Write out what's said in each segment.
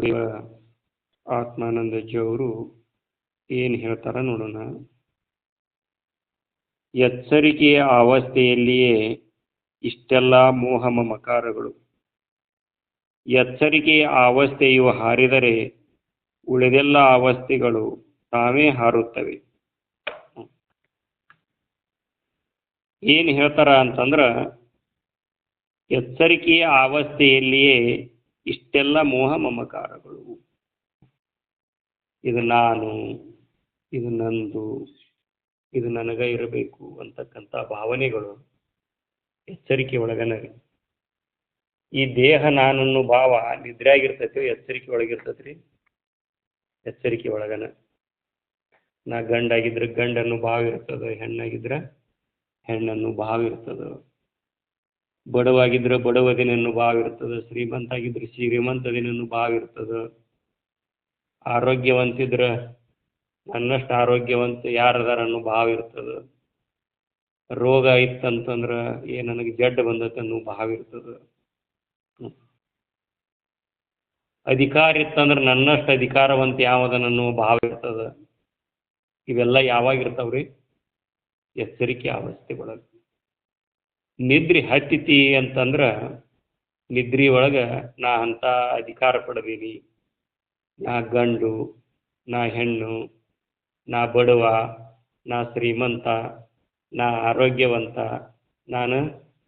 ಗುರುದೇವ ಆತ್ಮಾನಂದಜಿ ಅವರು ಏನು ಹೇಳ್ತಾರ ನೋಡೋಣ. ಎಚ್ಚರಿಕೆಯ ಅವಸ್ಥೆಯಲ್ಲಿಯೇ ಇಷ್ಟೆಲ್ಲ ಮೋಹ ಮಮಕಾರಗಳು. ಎಚ್ಚರಿಕೆಯ ಅವಸ್ಥೆಯು ಹಾರಿದರೆ ಉಳಿದೆಲ್ಲ ಅವಸ್ಥೆಗಳು ತಾವೇ ಹಾರುತ್ತವೆ. ಏನು ಹೇಳ್ತಾರ ಅಂತಂದ್ರ, ಎಚ್ಚರಿಕೆಯ ಅವಸ್ಥೆಯಲ್ಲಿಯೇ ಇಷ್ಟೆಲ್ಲ ಮೋಹ ಮಮಕಾರಗಳು. ಇದು ನಾನು, ಇದು ನಂದು, ಇದು ನನಗ ಇರಬೇಕು ಅಂತಕ್ಕಂಥ ಭಾವನೆಗಳು ಎಚ್ಚರಿಕೆ ಒಳಗನ. ಈ ದೇಹ ನಾನನ್ನು ಭಾವ ನಿದ್ರೆ ಆಗಿರ್ತೈತಿ, ಎಚ್ಚರಿಕೆ ಒಳಗಿರ್ತೈತ್ರಿ. ಎಚ್ಚರಿಕೆ ಒಳಗನ ನಾ ಗಂಡಾಗಿದ್ರೆ ಗಂಡನ್ನು ಭಾವ ಇರ್ತದ, ಹೆಣ್ಣಾಗಿದ್ರೆ ಹೆಣ್ಣನ್ನು ಭಾವ ಇರ್ತದ, ಬಡವಾಗಿದ್ರೆ ಬಡವದಿನನ್ನು ಭಾವ ಇರ್ತದ, ಶ್ರೀಮಂತ ಆಗಿದ್ರೆ ಶ್ರೀಮಂತದಿನನ್ನು ಭಾವ ಇರ್ತದ, ಆರೋಗ್ಯವಂತಿದ್ರೆ ನನ್ನಷ್ಟು ಆರೋಗ್ಯವಂತ ಯಾರದಾರ ಅನ್ನೋ ಭಾವ ಇರ್ತದ, ರೋಗ ಇತ್ತಂತಂದ್ರೆ ನನಗೆ ಜಡ್ಡು ಬಂದತ್ತೆ ಅನ್ನೋ ಭಾವ ಇರ್ತದ, ಅಧಿಕಾರ ಇತ್ತಂದ್ರೆ ನನ್ನಷ್ಟು ಅಧಿಕಾರವಂತ ಯಾವದನ್ನೋ ಭಾವ ಇರ್ತದ. ಇವೆಲ್ಲ ಯಾವಾಗಿರ್ತಾವ್ರಿ? ಎಚ್ಚರಿಕೆ ಅವಸ್ಥೆ ಒಳಗೆ. ನಿದ್ರಿ ಹತ್ತಿತಿ ಅಂತಂದ್ರೆ ನಿದ್ರಿ ಒಳಗೆ ನಾ ಅಂತ ಅಧಿಕಾರ ಪಡೆದೀನಿ, ನಾ ಗಂಡು, ನಾ ಹೆಣ್ಣು, ನಾ ಬಡವ, ನಾ ಶ್ರೀಮಂತ, ನಾ ಆರೋಗ್ಯವಂತ, ನಾನು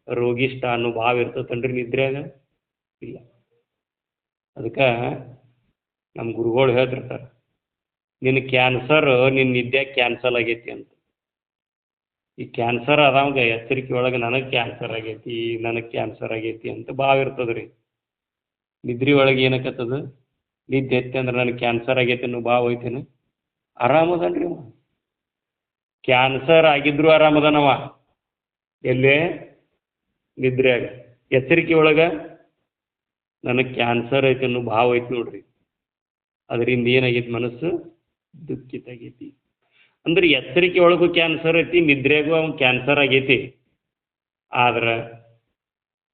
ರೋಗಿಷ್ಠ ಅನ್ನೋ ಭಾವ ಇರ್ತತನ್ರಿ ನಿದ್ರೆಯಾಗ? ಇಲ್ಲ. ಅದಕ್ಕೆ ನಮ್ಮ ಗುರುಗಳು ಹೇಳ್ತಿರ್ತಾರೆ, ನಿನ್ನ ಕ್ಯಾನ್ಸರ್ ನಿನ್ನ ನಿದ್ದೆ ಕ್ಯಾನ್ಸಲ್ ಆಗೈತಿ ಅಂತ. ಈ ಕ್ಯಾನ್ಸರ್ ಅದಾವಾಗ ಎಚ್ಚರಿಕೆ ಒಳಗೆ ನನಗೆ ಕ್ಯಾನ್ಸರ್ ಆಗೈತಿ, ನನಗೆ ಕ್ಯಾನ್ಸರ್ ಆಗೈತಿ ಅಂತ ಭಾವ ಇರ್ತದ್ರಿ. ನಿದ್ರಿ ಒಳಗೆ ಏನಕ್ಕತ್ತದ? ನಿದ್ದೆ ಎತ್ತಿ ಅಂದ್ರೆ ನನಗೆ ಕ್ಯಾನ್ಸರ್ ಆಗೈತಿ ಅನ್ನೋ ಭಾವ ಐತೇನು? ಆರಾಮದನ್ರಿ ಅವ. ಕ್ಯಾನ್ಸರ್ ಆಗಿದ್ರು ಆರಾಮದನವ. ಎಲ್ಲೇ? ನಿದ್ರೆಯಾಗ. ಎಚ್ಚರಿಕೆ ಒಳಗೆ ನನಗೆ ಕ್ಯಾನ್ಸರ್ ಐತಿ ಅನ್ನೋ ಭಾವ ಐತಿ ನೋಡ್ರಿ, ಅದರಿಂದ ಏನಾಗೈತಿ? ಮನಸ್ಸು ದುಃಖಿತ ಆಗೈತಿ. ಅಂದ್ರೆ ಎಚ್ಚರಿಕೆ ಒಳಗೂ ಕ್ಯಾನ್ಸರ್ ಐತಿ, ನಿದ್ರೆಗೂ ಅವ್ನು ಕ್ಯಾನ್ಸರ್ ಆಗೈತಿ. ಆದ್ರೆ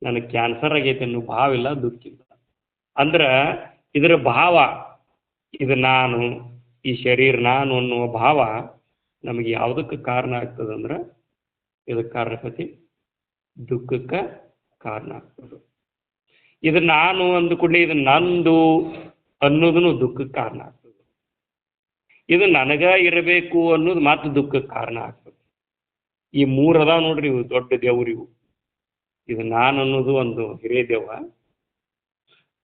ನನಗೆ ಕ್ಯಾನ್ಸರ್ ಆಗೈತಿ ಅನ್ನೋ ಭಾವ ಇಲ್ಲ, ದುಃಖಿಲ್ಲ. ಅಂದ್ರೆ ಇದರ ಭಾವ, ಇದು ನಾನು, ಈ ಶರೀರ ನಾನು ಅನ್ನುವ ಭಾವ ನಮಗೆ ಯಾವುದಕ್ಕೆ ಕಾರಣ ಆಗ್ತದಂದ್ರೆ, ಇದಕ್ಕೆ ಕಾರಣಕತಿ ದುಃಖಕ್ಕೆ ಕಾರಣ ಆಗ್ತದೆ. ಇದು ನಾನು ಅಂದುಕೊಂಡೆ ಇದು ನಂದು ಅನ್ನೋದನ್ನು ದುಃಖಕ್ಕೆ ಕಾರಣ ಆಗ್ತದೆ. ಇದು ನನಗ ಇರಬೇಕು ಅನ್ನೋದು ಮಾತ್ರ ದುಃಖಕ್ಕೆ ಕಾರಣ ಆಗ್ತದೆ. ಈ ಮೂರು ಅದಾವ ನೋಡ್ರಿ, ಇವು ದೊಡ್ಡ ದೇವ್ರಿವು. ಇದು ನಾನು ಅನ್ನೋದು ಒಂದು ಹಿರಿಯ ದೇವ,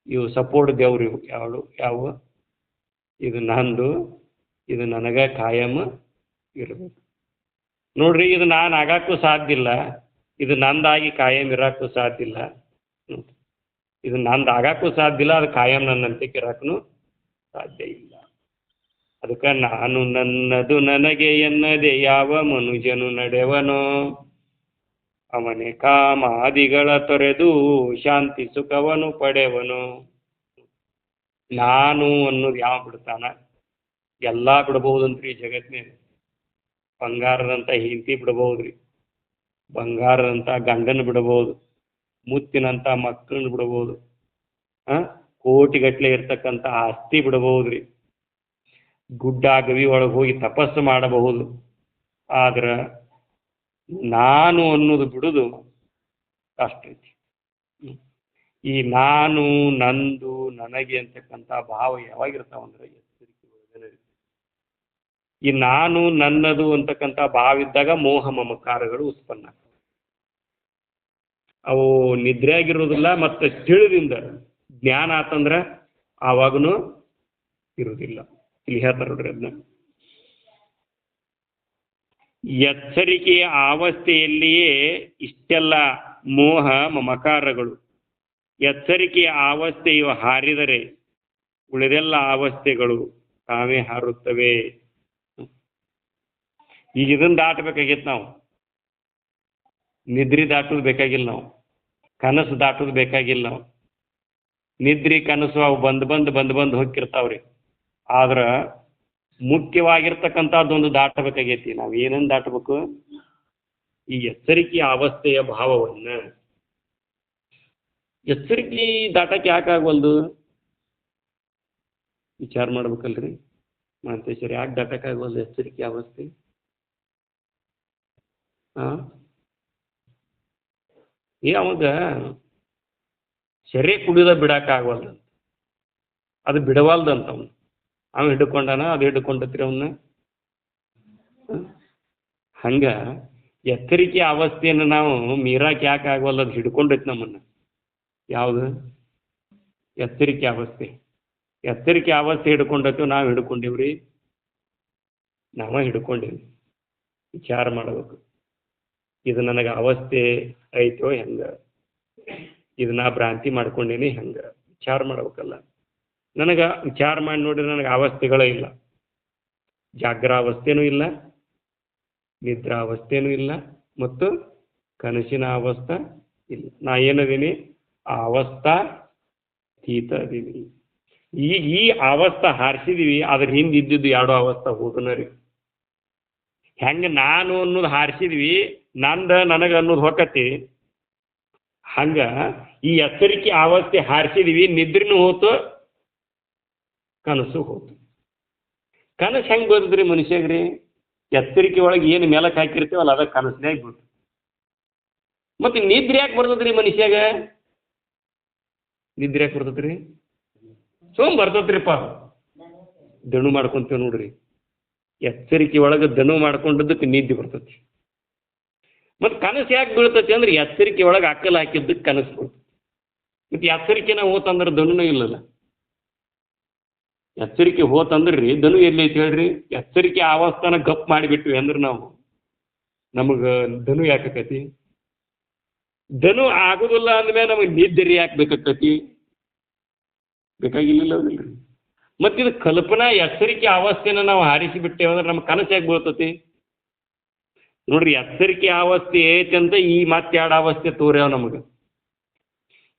ಇವು ಸಪೋರ್ಟ್ ದೇವ್ರು. ಇವು ಯಾವ? ಇದು ನಂದು, ಇದು ನನಗ ಕಾಯಂ ಇರಬೇಕು ನೋಡ್ರಿ. ಇದು ನಾನು ಆಗಾಕ್ಕೂ ಸಾಧ್ಯ ಇಲ್ಲ, ಇದು ನಂದಾಗಿ ಕಾಯಂ ಇರಾಕ್ಕೂ ಸಾಧ್ಯ ಇಲ್ಲ. ಇದು ನಂದು ಆಗಾಕ್ಕೂ ಸಾಧ್ಯ ಇಲ್ಲ, ಅದು ಕಾಯಂ ನನ್ನಂತೆ ಇರಾಕೂ ಸಾಧ್ಯ ಇಲ್ಲ. ಅದಕ್ಕೆ ನಾನು ನನ್ನದು ನನಗೆ ಎನ್ನದೆ ಯಾವ ಮನುಜನು ನಡೆವನೋ, ಅವನೇ ಕಾಮಾದಿಗಳ ತೊರೆದು ಶಾಂತಿ ಸುಖವನ್ನು ಪಡೆವನು. ನಾನು ಅನ್ನೋದು ಯಾವ ಬಿಡ್ತಾನ? ಎಲ್ಲ ಬಿಡಬಹುದಂತ್ರಿ ಈ ಜಗತ್ತಿನಲ್ಲಿ. ಬಂಗಾರದಂಥ ಹೆಂಡತಿ ಬಿಡಬಹುದ್ರಿ, ಬಂಗಾರದಂಥ ಗಂಡನ ಬಿಡಬಹುದು, ಮುತ್ತಿನಂಥ ಮಕ್ಕಳನ್ನ ಬಿಡಬಹುದು, ಕೋಟಿಗಟ್ಟಲೆ ಇರ್ತಕ್ಕಂಥ ಆಸ್ತಿ ಬಿಡಬಹುದ್ರಿ, ಗುಡ್ಡ ಗವಿ ಒಳಗೆ ಹೋಗಿ ತಪಸ್ಸು ಮಾಡಬಹುದು. ಆದ್ರೆ ನಾನು ಅನ್ನೋದು ಬಿಡುದು ಕಷ್ಟ ಐತಿ. ಈ ನಾನು, ನಂದು, ನನಗೆ ಅಂತಕ್ಕಂಥ ಭಾವ ಯಾವಾಗಿರ್ತಾವಂದ್ರೆ ಎಚ್ಚರಿಕೆ ಒಳಗನೆ. ಈ ನಾನು ನನ್ನದು ಅಂತಕ್ಕಂಥ ಭಾವ ಇದ್ದಾಗ ಮೋಹ ಮಮಕಾರಗಳು ಉತ್ಪನ್ನ ಆಗ್ತವೆ. ಅವು ನಿದ್ರೆ ಆಗಿರೋದಿಲ್ಲ, ಮತ್ತು ತಿಳಿದಿಂದ ಜ್ಞಾನ ಆತಂದ್ರೆ ಆವಾಗನು ಇರುವುದಿಲ್ಲ. ಇಲ್ಲಿ ಹೇಳ್ತಾರೆ ನೋಡ್ರಿ ಅದನ್ನ, ಎಚ್ಚರಿಕೆಯ ಅವಸ್ಥೆಯಲ್ಲಿಯೇ ಇಷ್ಟೆಲ್ಲ ಮೋಹ ಮಮಕಾರಗಳು. ಎಚ್ಚರಿಕೆಯ ಅವಸ್ಥೆಯು ಹಾರಿದರೆ ಉಳಿದೆಲ್ಲ ಅವಸ್ಥೆಗಳು ತಾವೇ ಹಾರುತ್ತವೆ. ಈಗ ಇದನ್ನು ದಾಟಬೇಕಾಗಿತ್ತು ನಾವು. ನಿದ್ರಿ ದಾಟೋದು ಬೇಕಾಗಿಲ್ಲ ನಾವು, ಕನಸು ದಾಟೋದು ಬೇಕಾಗಿಲ್ಲ ನಾವು. ನಿದ್ರಿ ಕನಸು ಅವು ಬಂದು ಹೋಗಿರ್ತಾವ್ರಿ. ಆದ್ರೆ ಮುಖ್ಯವಾಗಿರ್ತಕ್ಕಂಥದ್ದೊಂದು ದಾಟಬೇಕಾಗೈತಿ. ನಾವು ಏನನ್ನು ದಾಟಬೇಕು? ಈ ಎಚ್ಚರಿಕೆಯ ಅವಸ್ಥೆಯ ಭಾವವನ್ನು. ಎಚ್ಚರಿಕೆ ದಾಟಕ್ಕೆ ಯಾಕಾಗವಲ್ದು? ವಿಚಾರ ಮಾಡ್ಬೇಕಲ್ರಿ ಮಾಂತೇಶ್ವರಿ ಯಾಕೆ ದಾಟಕ್ಕಾಗವಲ್ಲ ಎಚ್ಚರಿಕೆ ಅವಸ್ಥೆ? ಹಾಂ ಅವಾಗ ಸೆರೆ ಕುಡಿಯೋದ ಬಿಡಕ್ಕಾಗವಲ್ದು, ಅದು ಬಿಡವಲ್ದಂತ ಅವ್ನು ಹಿಡ್ಕೊಂಡಾನ, ಅದು ಹಿಡ್ಕೊಂಡತ್ರಿ ಅವನ್ನ. ಹಂಗೆ ಎಚ್ಚರಿಕೆ ಅವಸ್ಥೆಯನ್ನು ನಾವು ಮೀರಾಕ್ ಯಾಕೆ ಆಗವಲ್ಲ, ಅದು ಹಿಡ್ಕೊಂಡೈತಿ ನಮ್ಮನ್ನು. ಯಾವುದು ಎಚ್ಚರಿಕೆ ಅವಸ್ಥೆ? ಎಚ್ಚರಿಕೆ ಅವಸ್ಥೆ ಹಿಡ್ಕೊಂಡೈತಿ, ನಾವು ಹಿಡ್ಕೊಂಡೀವ್ರಿ, ನಾವೇ ಹಿಡ್ಕೊಂಡೀವಿ. ವಿಚಾರ ಮಾಡಬೇಕು, ಇದು ನನಗೆ ಅವಸ್ಥೆ ಐತೋ ಹೆಂಗೆ, ಇದು ನಾ ಭ್ರಾಂತಿ ಮಾಡ್ಕೊಂಡೀನಿ ಹೆಂಗೆ, ವಿಚಾರ ಮಾಡ್ಬೇಕಲ್ಲ. ನನಗೆ ವಿಚಾರ ಮಾಡಿ ನೋಡಿದ್ರೆ ನನಗೆ ಅವಸ್ಥೆಗಳೇ ಇಲ್ಲ, ಜಾಗ್ರಾವಸ್ಥೆನೂ ಇಲ್ಲ, ನಿದ್ರಾವಸ್ಥೆನೂ ಇಲ್ಲ, ಮತ್ತು ಕನಸಿನ ಅವಸ್ಥೆ ಇಲ್ಲ. ನಾ ಏನದೀನಿ? ಆ ಅವಸ್ಥಾ ತೀತ ಅದೀನಿ. ಈಗ ಈ ಅವಸ್ಥೆ ಹಾರಿಸಿದೀವಿ, ಅದ್ರ ಹಿಂದೆ ಇದ್ದಿದ್ದು ಎರಡು ಅವಸ್ಥೆ ಹೋದನ ರೀ. ಹೆಂಗೆ ನಾನು ಅನ್ನೋದು ಹಾರಿಸಿದ್ವಿ, ನನಗೆ ಅನ್ನೋದು ಹೊಕ್ಕತಿ, ಹಂಗೆ ಈ ಎಚ್ಚರಿಕೆ ಅವಸ್ಥೆ ಹಾರಿಸಿದ್ವಿ, ನಿದ್ರೆನೂ ಹೋತು, ಕನಸು ಹೋತು. ಕನಸು ಹೆಂಗೆ ಬರ್ತದ್ರಿ ಮನುಷ್ಯಗ್ರಿ? ಎಚ್ಚರಿಕೆ ಒಳಗೆ ಏನು ಮೇಲಕ್ಕೆ ಹಾಕಿರ್ತೀವಲ್ಲ ಅದ ಕನಸನ್ಯಾಗ ಬಿಡ್ತು. ಮತ್ತು ನಿದ್ರೆ ಯಾಕೆ ಬರ್ತದ್ರಿ ಮನುಷ್ಯಾಗ? ನಿದ್ರೆ ಯಾಕೆ ಬರ್ತದ್ರಿ? ಬರ್ತದ್ರಿಪ್ಪ, ದಣು ಮಾಡ್ಕೊಂತೀವಿ ನೋಡ್ರಿ. ಎಚ್ಚರಿಕೆ ಒಳಗೆ ದಣು ಮಾಡ್ಕೊಂಡದಕ್ಕೆ ನಿದ್ದೆ ಬರ್ತೈತಿ. ಮತ್ತು ಕನಸು ಯಾಕೆ ಬೀಳ್ತೈತಿ ಅಂದ್ರೆ ಎಚ್ಚರಿಕೆ ಒಳಗೆ ಅಕ್ಕಲ್ ಹಾಕಿದ್ದಕ್ಕೆ ಕನಸು ಬರ್ತೈತಿ. ಮತ್ತು ಎಚ್ಚರಿಕೆನ ಹೋತಂದ್ರೆ ದಣುನೂ ಇಲ್ಲಲ್ಲ. ಎಚ್ಚರಿಕೆ ಹೋತಂದ್ರಿ ದಣು ಎಲ್ಲಿ ಐತಿ ಹೇಳ್ರಿ? ಎಚ್ಚರಿಕೆ ಅವಸ್ಥಾನ ಗಪ್ ಮಾಡಿಬಿಟ್ವಿ ಅಂದ್ರೆ ನಾವು, ನಮಗೆ ದಣು ಯಾಕೈತಿ? ದಣು ಆಗೋದಿಲ್ಲ ಅಂದಮೇಲೆ ನಮಗೆ ನಿದ್ದೆ ಯಾಕೆ ಬೇಕಾಕತಿ? ಬೇಕಾಗಿಲ್ಲ ಹೌದಿಲ್ರಿ? ಮತ್ತು ಇದು ಕಲ್ಪನಾ ಎಚ್ಚರಿಕೆ ಅವಸ್ಥೆನ ನಾವು ಹಾರಿಸಿ ಬಿಟ್ಟೇವೆ ಅಂದ್ರೆ ನಮ್ಗೆ ಕನಸು ಯಾಕೆ ಬೀಳ್ತತಿ ನೋಡ್ರಿ? ಎಚ್ಚರಿಕೆ ಅವಸ್ಥೆ ಐತಿ ಅಂತ ಈ ಮತ್ತೆರಡು ಅವಸ್ಥೆ ತೋರ್ಯಾವ ನಮಗೆ.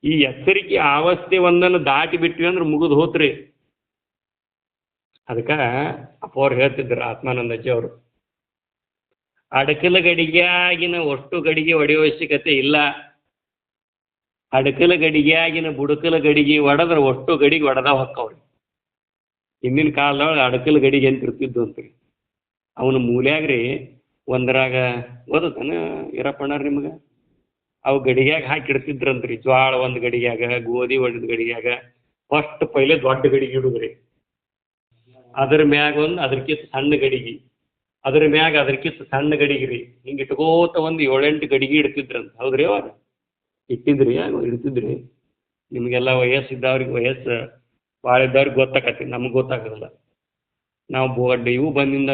ಈ ಎಚ್ಚರಿಕೆ ಅವಸ್ಥೆ ಒಂದನ್ನು ದಾಟಿ ಬಿಟ್ವಿ ಅಂದ್ರೆ ಮುಗಿದು ಹೋತ್ರಿ. ಅದಕ್ಕೆ ಅಪ್ಪವ್ರು ಹೇಳ್ತಿದ್ರು, ಆತ್ಮಾನಂದಜ್ಜಿ ಅವರು, ಅಡಕಲ ಗಡಿಗೆಯಾಗಿನ ಒಟ್ಟು ಗಡಿಗೆ ಹೊಡೆಯುವ ಅವಶ್ಯಕತೆ ಇಲ್ಲ, ಅಡಕಲ ಗಡಿಗೆಯಾಗಿನ ಬುಡಕಲ ಗಡಿಗೆ ಒಡೆದ್ರೆ ಒಟ್ಟು ಗಡಿಗೆ ಒಡೆದ ಹೊಕ್ಕವ್ರಿ. ಹಿಂದಿನ ಕಾಲದೊಳಗೆ ಅಡಕಲ ಗಡಿಗೆ ಅಂತ ಇರ್ತಿದ್ದು ಅಂತ್ರಿ. ಅವನ ಮೂಲ್ಯಾಗ್ರಿ ಒಂದ್ರಾಗ ಓದತಾನ ಇರಪ್ಪಣ್ಣಾರ ನಿಮ್ಗೆ, ಅವು ಗಡಿಗ್ಯಾಗ ಹಾಕಿಡ್ತಿದ್ರಂತ್ರಿ. ಜ್ವಾಳ ಒಂದು ಗಡಿಗ್ಯಾಗ, ಗೋಧಿ ಒಂದು ಗಡಿಗ್ಯಾಗ, ಫಸ್ಟ್ ಪೈಲೆ ದೊಡ್ಡ ಗಡಿಗೆ ಇಡುದ್ರಿ. ಅದ್ರ ಮ್ಯಾಗ ಒಂದು ಅದ್ರಕ್ಕಿಂತ ಸಣ್ಣ ಗಡಿಗೆ, ಅದ್ರ ಮ್ಯಾಗ ಅದ್ರಕ್ಕಿಂತ ಸಣ್ಣ ಗಡಿಗೆ ರೀ. ಹಿಂಗೆ ಇಟ್ಕೋತ ಒಂದು 7-8 ಗಡಿಗೆ ಇಡ್ತಿದ್ರಂತ. ಹೌದ್ರಿ? ಅವಾಗ ಇಟ್ಟಿದ್ರಿ, ಇಡ್ತಿದ್ರಿ. ನಿಮಗೆಲ್ಲ ವಯಸ್ಸಿದ್ದವ್ರಿಗೆ, ವಯಸ್ಸು ಭಾಳ ಇದ್ದವ್ರಿಗೆ ಗೊತ್ತಾಕತಿ, ನಮ್ಗೆ ಗೊತ್ತಾಗಲ್ಲ. ನಾವು ಬೋಡ್ ಇವು ಬಂದಿಂದ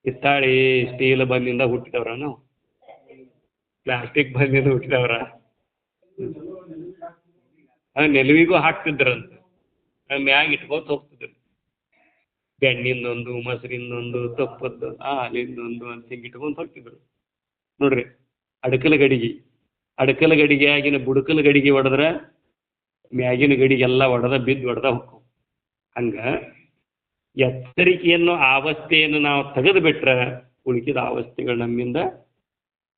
ಹಿತ್ತಾಳಿ ಸ್ಟೀಲ್ ಬಂದಿಂದ ಹುಟ್ಟಿದವ್ರ, ನಾವು ಪ್ಲಾಸ್ಟಿಕ್ ಬಂದಿಂದ ಹುಟ್ಟಿದವ್ರ. ನೆಲುವಿಗೂ ಹಾಕ್ತಿದ್ರಂತ, ಮ್ಯಾಗ ಇಟ್ಕೋತ ಹೋಗ್ತಿದ್ರು. ಬೆಣ್ಣಿಂದೊಂದು, ಮೊಸರಿಂದೊಂದು, ತುಪ್ಪದ್ದು, ಹಾಲಿಂದೊಂದು ಅಂತ ಹಿಂಗೆ ಇಟ್ಕೊಂಡು ಹೋಗ್ತಿದ್ರು ನೋಡ್ರಿ. ಅಡಕಲ ಗಡಿಗೆ, ಅಡಕಲ ಗಡಿಗೆಯಾಗಿನ ಬುಡಕಲ ಗಡಿಗೆ ಹೊಡೆದ್ರೆ ಮ್ಯಾಗಿನ ಗಡಿಗೆಲ್ಲ ಬಿದ್ದು ಹೊಡೆದ ಹೋಗ್ತಾವ. ಹಂಗೆ ಎಚ್ಚರಿಕೆಯನ್ನು ಅವಸ್ಥೆಯನ್ನು ನಾವು ತೆಗೆದು ಬಿಟ್ರೆ ಉಳಿಕಿದ ಅವಸ್ಥೆಗಳು ನಮ್ಮಿಂದ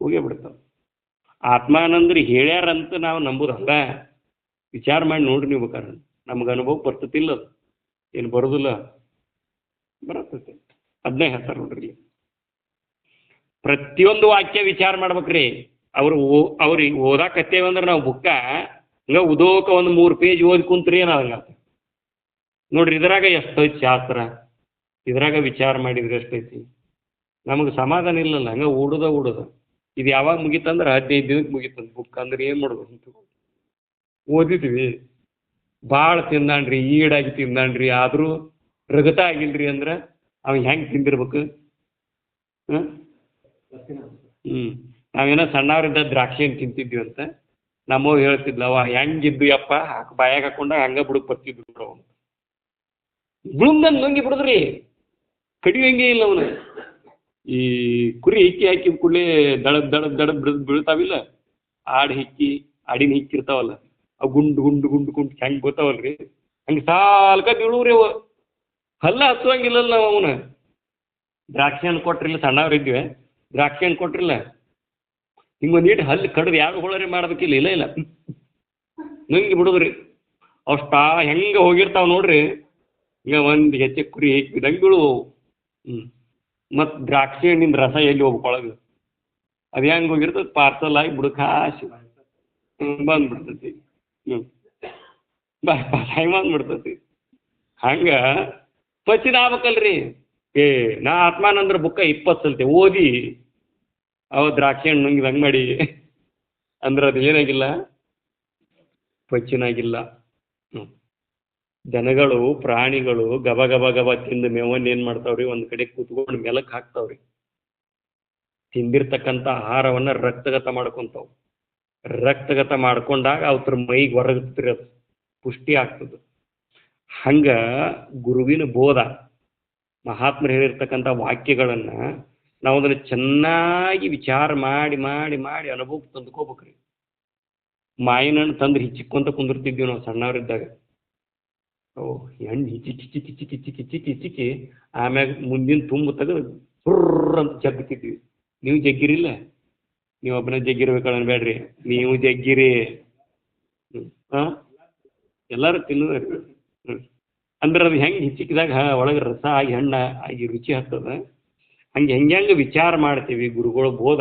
ಹೋಗೇ ಬಿಡ್ತಾವೆ. ಆತ್ಮಾನಂದ್ರಿ ಹೇಳ್ಯಾರಂತ ನಾವು ನಂಬುದಲ್ಲ, ವಿಚಾರ ಮಾಡಿ ನೋಡ್ರಿ ನೀವು ಬೇಕಾದ್ರೆ. ನಮ್ಗೆ ಅನುಭವ ಬರ್ತತಿಲ್ಲ, ಅದು ಏನು ಬರೋದಿಲ್ಲ, ಬರತೈತಿ. ಅದನ್ನೇ ಹೇಳ್ತಾರೆ ನೋಡ್ರಿ. ಪ್ರತಿಯೊಂದು ವಾಕ್ಯ ವಿಚಾರ ಮಾಡ್ಬೇಕ್ರಿ. ಅವ್ರಿಗೆ ಓದಾಕತ್ತೇವಂದ್ರೆ ನಾವು ಬುಕ್ಕ ಹಂಗೆ ಉದೋಕ ಒಂದು 3 ಪೇಜ್ ಓದಿ ಕುಂತ್ರಿ ಏನಾಗಲ್ಲ ನೋಡ್ರಿ. ಇದ್ರಾಗ ಎಷ್ಟೈತಿ ಶಾಸ್ತ್ರ, ಇದ್ರಾಗ ವಿಚಾರ ಮಾಡಿದ್ರೆ ಎಷ್ಟೈತಿ. ನಮಗೆ ಸಮಾಧಾನ ಇಲ್ಲಲ್ಲ, ಹಂಗೆ ಉಡುದ. ಇದು ಯಾವಾಗ ಮುಗೀತಂದ್ರೆ 15 ದಿನಕ್ಕೆ ಮುಗೀತಂತ ಬುಕ್. ಅಂದ್ರೆ ಏನು ಮಾಡ್ಬೇಕು? ಓದಿದ್ವಿ, ಭಾಳ ತಿಂದಾಣ್ರಿ, ಈಡಾಗಿ ತಿಂದಾಣ್ರಿ, ಆದರೂ ರಗತ ಆಗಿಲ್ರಿ ಅಂದ್ರೆ ಅವ ಹೆಂಗೆ ತಿಂದಿರ್ಬೇಕು? ನಾವೇನೋ ಸಣ್ಣವ್ರಿಂದ ದ್ರಾಕ್ಷಿ ಏನು ತಿಂತಿದ್ವಿ ಅಂತ ನಮ್ಮವ್ ಹೇಳ್ತಿದ್ಲ, ಅವ ಹೆಂಗಿದ್ದು ಯಪ್ಪ, ಬಾಯಾಗ ಹಾಕೊಂಡ ಹಂಗೆ ಬುಡಕ್ ಬರ್ತಿದ್ವಿ ನೋಡು. ಅವನು ಬುಳುಂದನ್ ನುಂಗಿ ಬಿಡುದ್ರಿ, ಕಡಿಯೋಂಗೆ ಇಲ್ಲ ಅವನು. ಈ ಕುರಿ ಹಿಕ್ಕಿ ಹಾಕಿದ ಕೂಡಲೇ ದಡದ್ ಬೀಳ್ತಾವಿಲ್ಲ, ಆಡಿನ ಹಿಕ್ಕಿರ್ತಾವಲ್ಲ, ಅವು ಗುಂಡು ಹೆಂಗೆ ಗೊತ್ತಾವಲ್ರಿ, ಹಂಗೆ ಸಾಲ್ಕ ಬೀಳುವ್ರಿ ಅವ. ಹಲ್ಲ ಹಚ್ಚುವಂಗಿಲ್ಲಲ್ಲ ನಾವು ಅವನು. ದ್ರಾಕ್ಷಿ ಹಣ್ಣು ಕೊಟ್ರಿಲ್ಲ, ಸಣ್ಣವ್ರು ಇದ್ವಿ, ದ್ರಾಕ್ಷಿ ಹಣ್ಣು ಕೊಟ್ರಿಲ್ಲ, ಹಿಂಗೊಂದು ನೀಟ್ ಹಲ್ಲಿ ಕಡ್ದು ಯಾರು ಹೋಳರಿ ಮಾಡ್ಬೇಕಿಲ್ಲ, ಇಲ್ಲ ನುಂಗಿ ಬಿಡುದ್ರಿ. ಅಷ್ಟ ಹೆಂಗೆ ಹೋಗಿರ್ತಾವ ನೋಡ್ರಿ. ಈಗ ಒಂದು ಹೆಚ್ಚೆ ಕುರಿ ಬಿದ್ದಂಗೆ ಬೀಳು. ಹ್ಞೂ ಮತ್ತು ದ್ರಾಕ್ಷಿ ಹಣ್ಣಿನ ರಸ ಎಲ್ಲಿ ಹೋಗ್ಕೊಳಗೆ ಅದು ಹೆಂಗೆ ಹೋಗಿರ್ತದೆ ಪಾರ್ಸಲ್ ಆಗಿ ಬುಡಕಾಸಿ ಬಂದ್ಬಿಡ್ತೈತಿ. ಹ್ಞೂ ಬಾಯಿ ಬಂದ್ಬಿಡ್ತೈತಿ. ಹಂಗೆ ಪಚಿದ ಆಗ್ಬೇಕಲ್ರಿ. ಏ ನಾ ಆತ್ಮಾನಂದ್ರ ಬುಕ್ಕ 20 ಸಲ್ತೆ ಓದಿ ಅವ ದ್ರಾಕ್ಷಿ ಹಣ್ಣು ನುಂಗಿದ ಹಂಗೆ ಮಾಡಿ ಅಂದ್ರೆ ಅದು ಏನಾಗಿಲ್ಲ, ಪಚ್ಚಿನಾಗಿಲ್ಲ. ಹ್ಞೂ ಜನಗಳು ಪ್ರಾಣಿಗಳು ಗಬ ಗಬ ಗಬ ತಿಂದು ಮೇವನ್ನ ಏನು ಮಾಡ್ತಾವ್ರಿ, ಒಂದು ಕಡೆ ಕೂತ್ಕೊಂಡು ಮೆಲಕ್ಕೆ ಹಾಕ್ತಾವ್ರಿ. ತಿಂದಿರ್ತಕ್ಕಂಥ ಆಹಾರವನ್ನು ರಕ್ತಗತ ಮಾಡ್ಕೊತಾವ್. ರಕ್ತಗತ ಮಾಡ್ಕೊಂಡಾಗ ಅವ್ರ ಮೈಗೆ ಹೊರಗ್ತಿರಿ, ಅದು ಪುಷ್ಟಿ ಆಗ್ತದೆ. ಹಂಗೆ ಗುರುವಿನ ಬೋಧ, ಮಹಾತ್ಮರು ಹೇಳಿರ್ತಕ್ಕಂಥ ವಾಕ್ಯಗಳನ್ನು ನಾವು ಅದನ್ನು ಚೆನ್ನಾಗಿ ವಿಚಾರ ಮಾಡಿ ಮಾಡಿ ಮಾಡಿ ಅನುಭವಕ್ಕೆ ತಂದ್ಕೋಬೇಕ್ರಿ. ಮಾವಿನ ಹಣ್ಣು ತಂದು ಹಿಚ್ಚಿಕ್ಕೊಂತ ಕುಂದಿರ್ತಿದ್ವಿ ನಾವು ಸಣ್ಣವರಿದ್ದಾಗ. ಓ ಹಣ್ಣು ಹಿಚ್ಚಿಕ್ಕಿ ಆಮ್ಯಾಗ ಮುಂದಿನ ತುಂಬ ತೆಗೆದು ಹುರ್ರ ಅಂತ ಜಗ್ತಿದ್ವಿ. ನೀವು ಜಗ್ಗಿರಿಲ್ಲ, ನೀವು ಒಬ್ಬನೇ ಜಗ್ಗಿರ್ಬೇಕಲ್ಲ ಬೇಡ್ರಿ, ನೀವು ಜಗ್ಗಿರಿ. ಹಾಂ ಎಲ್ಲರೂ ತಿನ್ನೋದ್ರಿ. ಅಂದ್ರೆ ಅದು ಹೆಂಗೆ ಹಿಚ್ಚಿಕಿದಾಗ ಒಳಗೆ ರಸ ಆಗಿ ಹಣ್ಣ ಆಗಿ ರುಚಿ ಆಗ್ತದೆ. ಹಂಗೆ ಹೆಂಗೆ ವಿಚಾರ ಮಾಡ್ತೀವಿ ಗುರುಗಳು ಬೋಧ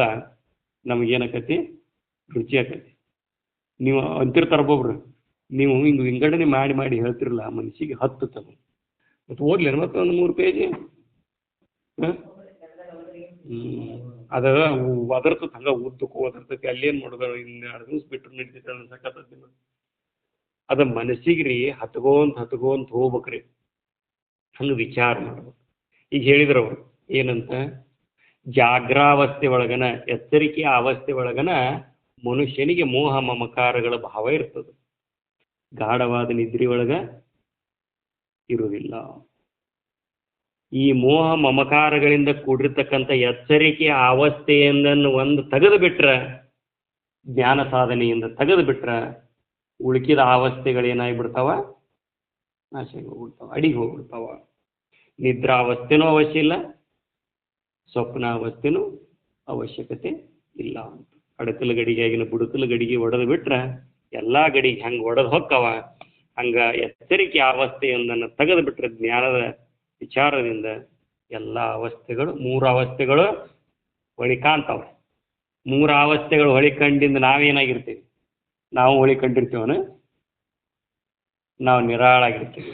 ನಮಗೇನಾಕತಿ, ರುಚಿ ಆಕತಿ. ನೀವು ಅಂತಿರ್ತಾರೆ ಒಬ್ಬೊಬ್ರು, ನೀವು ಹಿಂಗೆ ವಿಂಗಡಣೆ ಮಾಡಿ ಮಾಡಿ ಹೇಳ್ತಿರಲ್ಲ ಮನುಷ್ಯಗೆ ಹತ್ತುತ್ತದೆ. ಮತ್ತು ಓದ್ಲೇನು ಮತ್ತೆ ಒಂದು 3 ಪೇಜಿ ಹಾಂ ಅದು ಒದರ್ತದೆ, ಹಂಗೆ ಉದ್ದಕ್ಕೂ ಒದರ್ತೈತಿ. ಅಲ್ಲೇನು ಮಾಡೋದು, ಇನ್ನು 2 ದಿವ್ಸ ಬಿಟ್ಟರು ನಡೀತೈತೆ ಅನ್ಸಕತ್ತದ. ಅದು ಮನಸ್ಸಿಗೆ ರೀ ಹತ್ಕೊಂತ ಹೋಗ್ಬೇಕ್ರಿ. ಹಂಗೆ ವಿಚಾರ ಮಾಡ್ಬೇಕು. ಈಗ ಹೇಳಿದ್ರು ಅವರು ಏನಂತ, ಜಾಗ್ರಾವಸ್ಥೆ ಒಳಗನ ಎಚ್ಚರಿಕೆಯ ಅವಸ್ಥೆ ಒಳಗನ ಮನುಷ್ಯನಿಗೆ ಮೋಹ ಮಮಕಾರಗಳ ಭಾವ ಇರ್ತದೆ. ಗಾಢವಾದ ನಿದ್ರೆ ಒಳಗ ಇರುವುದಿಲ್ಲ. ಈ ಮೋಹ ಮಮಕಾರಗಳಿಂದ ಕೂಡಿರ್ತಕ್ಕಂಥ ಎಚ್ಚರಿಕೆಯ ಅವಸ್ಥೆಯನ್ನು ಒಂದು ತೆಗೆದು ಬಿಟ್ರೆ, ಜ್ಞಾನ ಸಾಧನೆಯಿಂದ ತೆಗೆದು ಬಿಟ್ರೆ ಉಳುಕಿದ ಅವಸ್ಥೆಗಳೇನಾಗಿಬಿಡ್ತಾವ, ನಾಶ ಹೋಗ್ಬಿಡ್ತಾವ, ಅಡಿಗೆ ಹೋಗ್ಬಿಡ್ತಾವ. ನಿದ್ರಾವಸ್ಥೆನೂ ಅವಶ್ಯ ಇಲ್ಲ, ಸ್ವಪ್ನಾವಸ್ಥೆನೂ ಅವಶ್ಯಕತೆ ಇಲ್ಲ ಅಂತ. ಅಡಕಲ ಗಡಿಗೆಯಾಗಿನ ಬುಡಕಲ ಗಡಿಗೆ ಒಡೆದು ಬಿಟ್ರೆ ಎಲ್ಲ ಗಡಿಗೆ ಹೆಂಗೆ ಒಡೆದು ಹೊಕ್ಕವ, ಹಂಗೆ ಎಚ್ಚರಿಕೆ ಅವಸ್ಥೆಯೊಂದನ್ನು ತೆಗೆದು ಬಿಟ್ರೆ ಜ್ಞಾನದ ವಿಚಾರದಿಂದ ಎಲ್ಲ ಅವಸ್ಥೆಗಳು, 3 ಅವಸ್ಥೆಗಳು ಹೊಳಿಕಾಣ್ತಾವೆ. 3 ಅವಸ್ಥೆಗಳು ಹೊಳಿಕಂಡಿಂದ ನಾವೇನಾಗಿರ್ತೀವಿ, ನಾವು ಹೊಳಿಕೊಂಡಿರ್ತೀವನ, ನಾವು ನಿರಾಳಾಗಿರ್ತೀವಿ,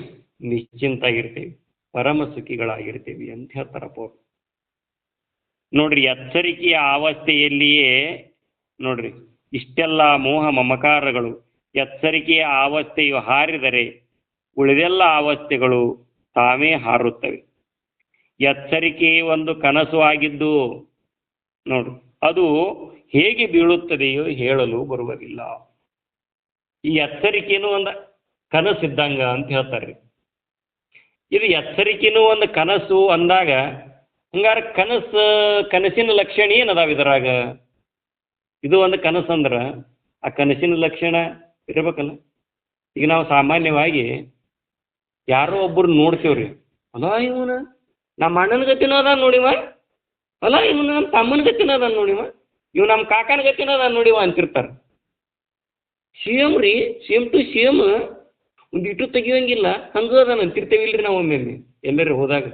ನಿಶ್ಚಿಂತಾಗಿರ್ತೀವಿ, ಪರಮ ಸುಖಿಗಳಾಗಿರ್ತೀವಿ ಅಂತ ಹೇಳ್ತಾರಪ್ಪ ಅವ್ರು. ನೋಡ್ರಿ, ಎಚ್ಚರಿಕೆಯ ಅವಸ್ಥೆಯಲ್ಲಿಯೇ ನೋಡ್ರಿ ಇಷ್ಟೆಲ್ಲ ಮೋಹ ಮಮಕಾರಗಳು ಎಚ್ಚರಿಕೆಯ ಅವಸ್ಥೆಯು ಹಾರಿದರೆ ಉಳಿದೆಲ್ಲ ಅವಸ್ಥೆಗಳು ತಾವೇ ಹಾರುತ್ತವೆ. ಎಚ್ಚರಿಕೆ ಒಂದು ಕನಸು ಆಗಿದ್ದು ನೋಡ್ರಿ, ಅದು ಹೇಗೆ ಬೀಳುತ್ತದೆಯೋ ಹೇಳಲು ಬರುವುದಿಲ್ಲ. ಈ ಎಚ್ಚರಿಕೆನೂ ಒಂದು ಕನಸಿದ್ದಂಗ ಅಂತ ಹೇಳ್ತಾರೆ. ಇದು ಎಚ್ಚರಿಕೆನೂ ಒಂದು ಕನಸು ಅಂದಾಗ ಹಂಗಾರೆ ಕನಸಿನ ಲಕ್ಷಣ ಏನದಾವ ಇದರಾಗ? ಇದು ಒಂದು ಕನಸು ಅಂದ್ರೆ ಆ ಕನಸಿನ ಲಕ್ಷಣ ಇರಬೇಕಲ್ಲ. ಈಗ ನಾವು ಸಾಮಾನ್ಯವಾಗಿ ಯಾರೋ ಒಬ್ಬರು ನೋಡ್ತೇವ್ರಿ, ಅಲ್ಲ ಇವನ ನಮ್ಮ ಅಣ್ಣನ ಗತಿನ ಅದ ನೋಡಿವ, ಅಲ್ಲ ಇವನು ನಮ್ಮ ತಮ್ಮನ ಗತಿನ ಅದ ನೋಡಿವ, ಇವ್ ನಮ್ಮ ಕಾಕನ ಗತಿನ ಅದ ನೋಡಿವ ಅಂತಿರ್ತಾರೆ. ಸೇಮ್ ರೀ, ಸೇಮ್ ಟು ಸೇಮ್, ಒಂದು ಇಟ್ಟು ತೆಗಿಯೋಂಗಿಲ್ಲ ಹಂಗೆ ಅದ ಅಂತಿರ್ತೇವಿಲ್ರಿ ನಾವು. ಒಮ್ಮೆ ಎಲ್ಲರೂ ಹೋದಾಗ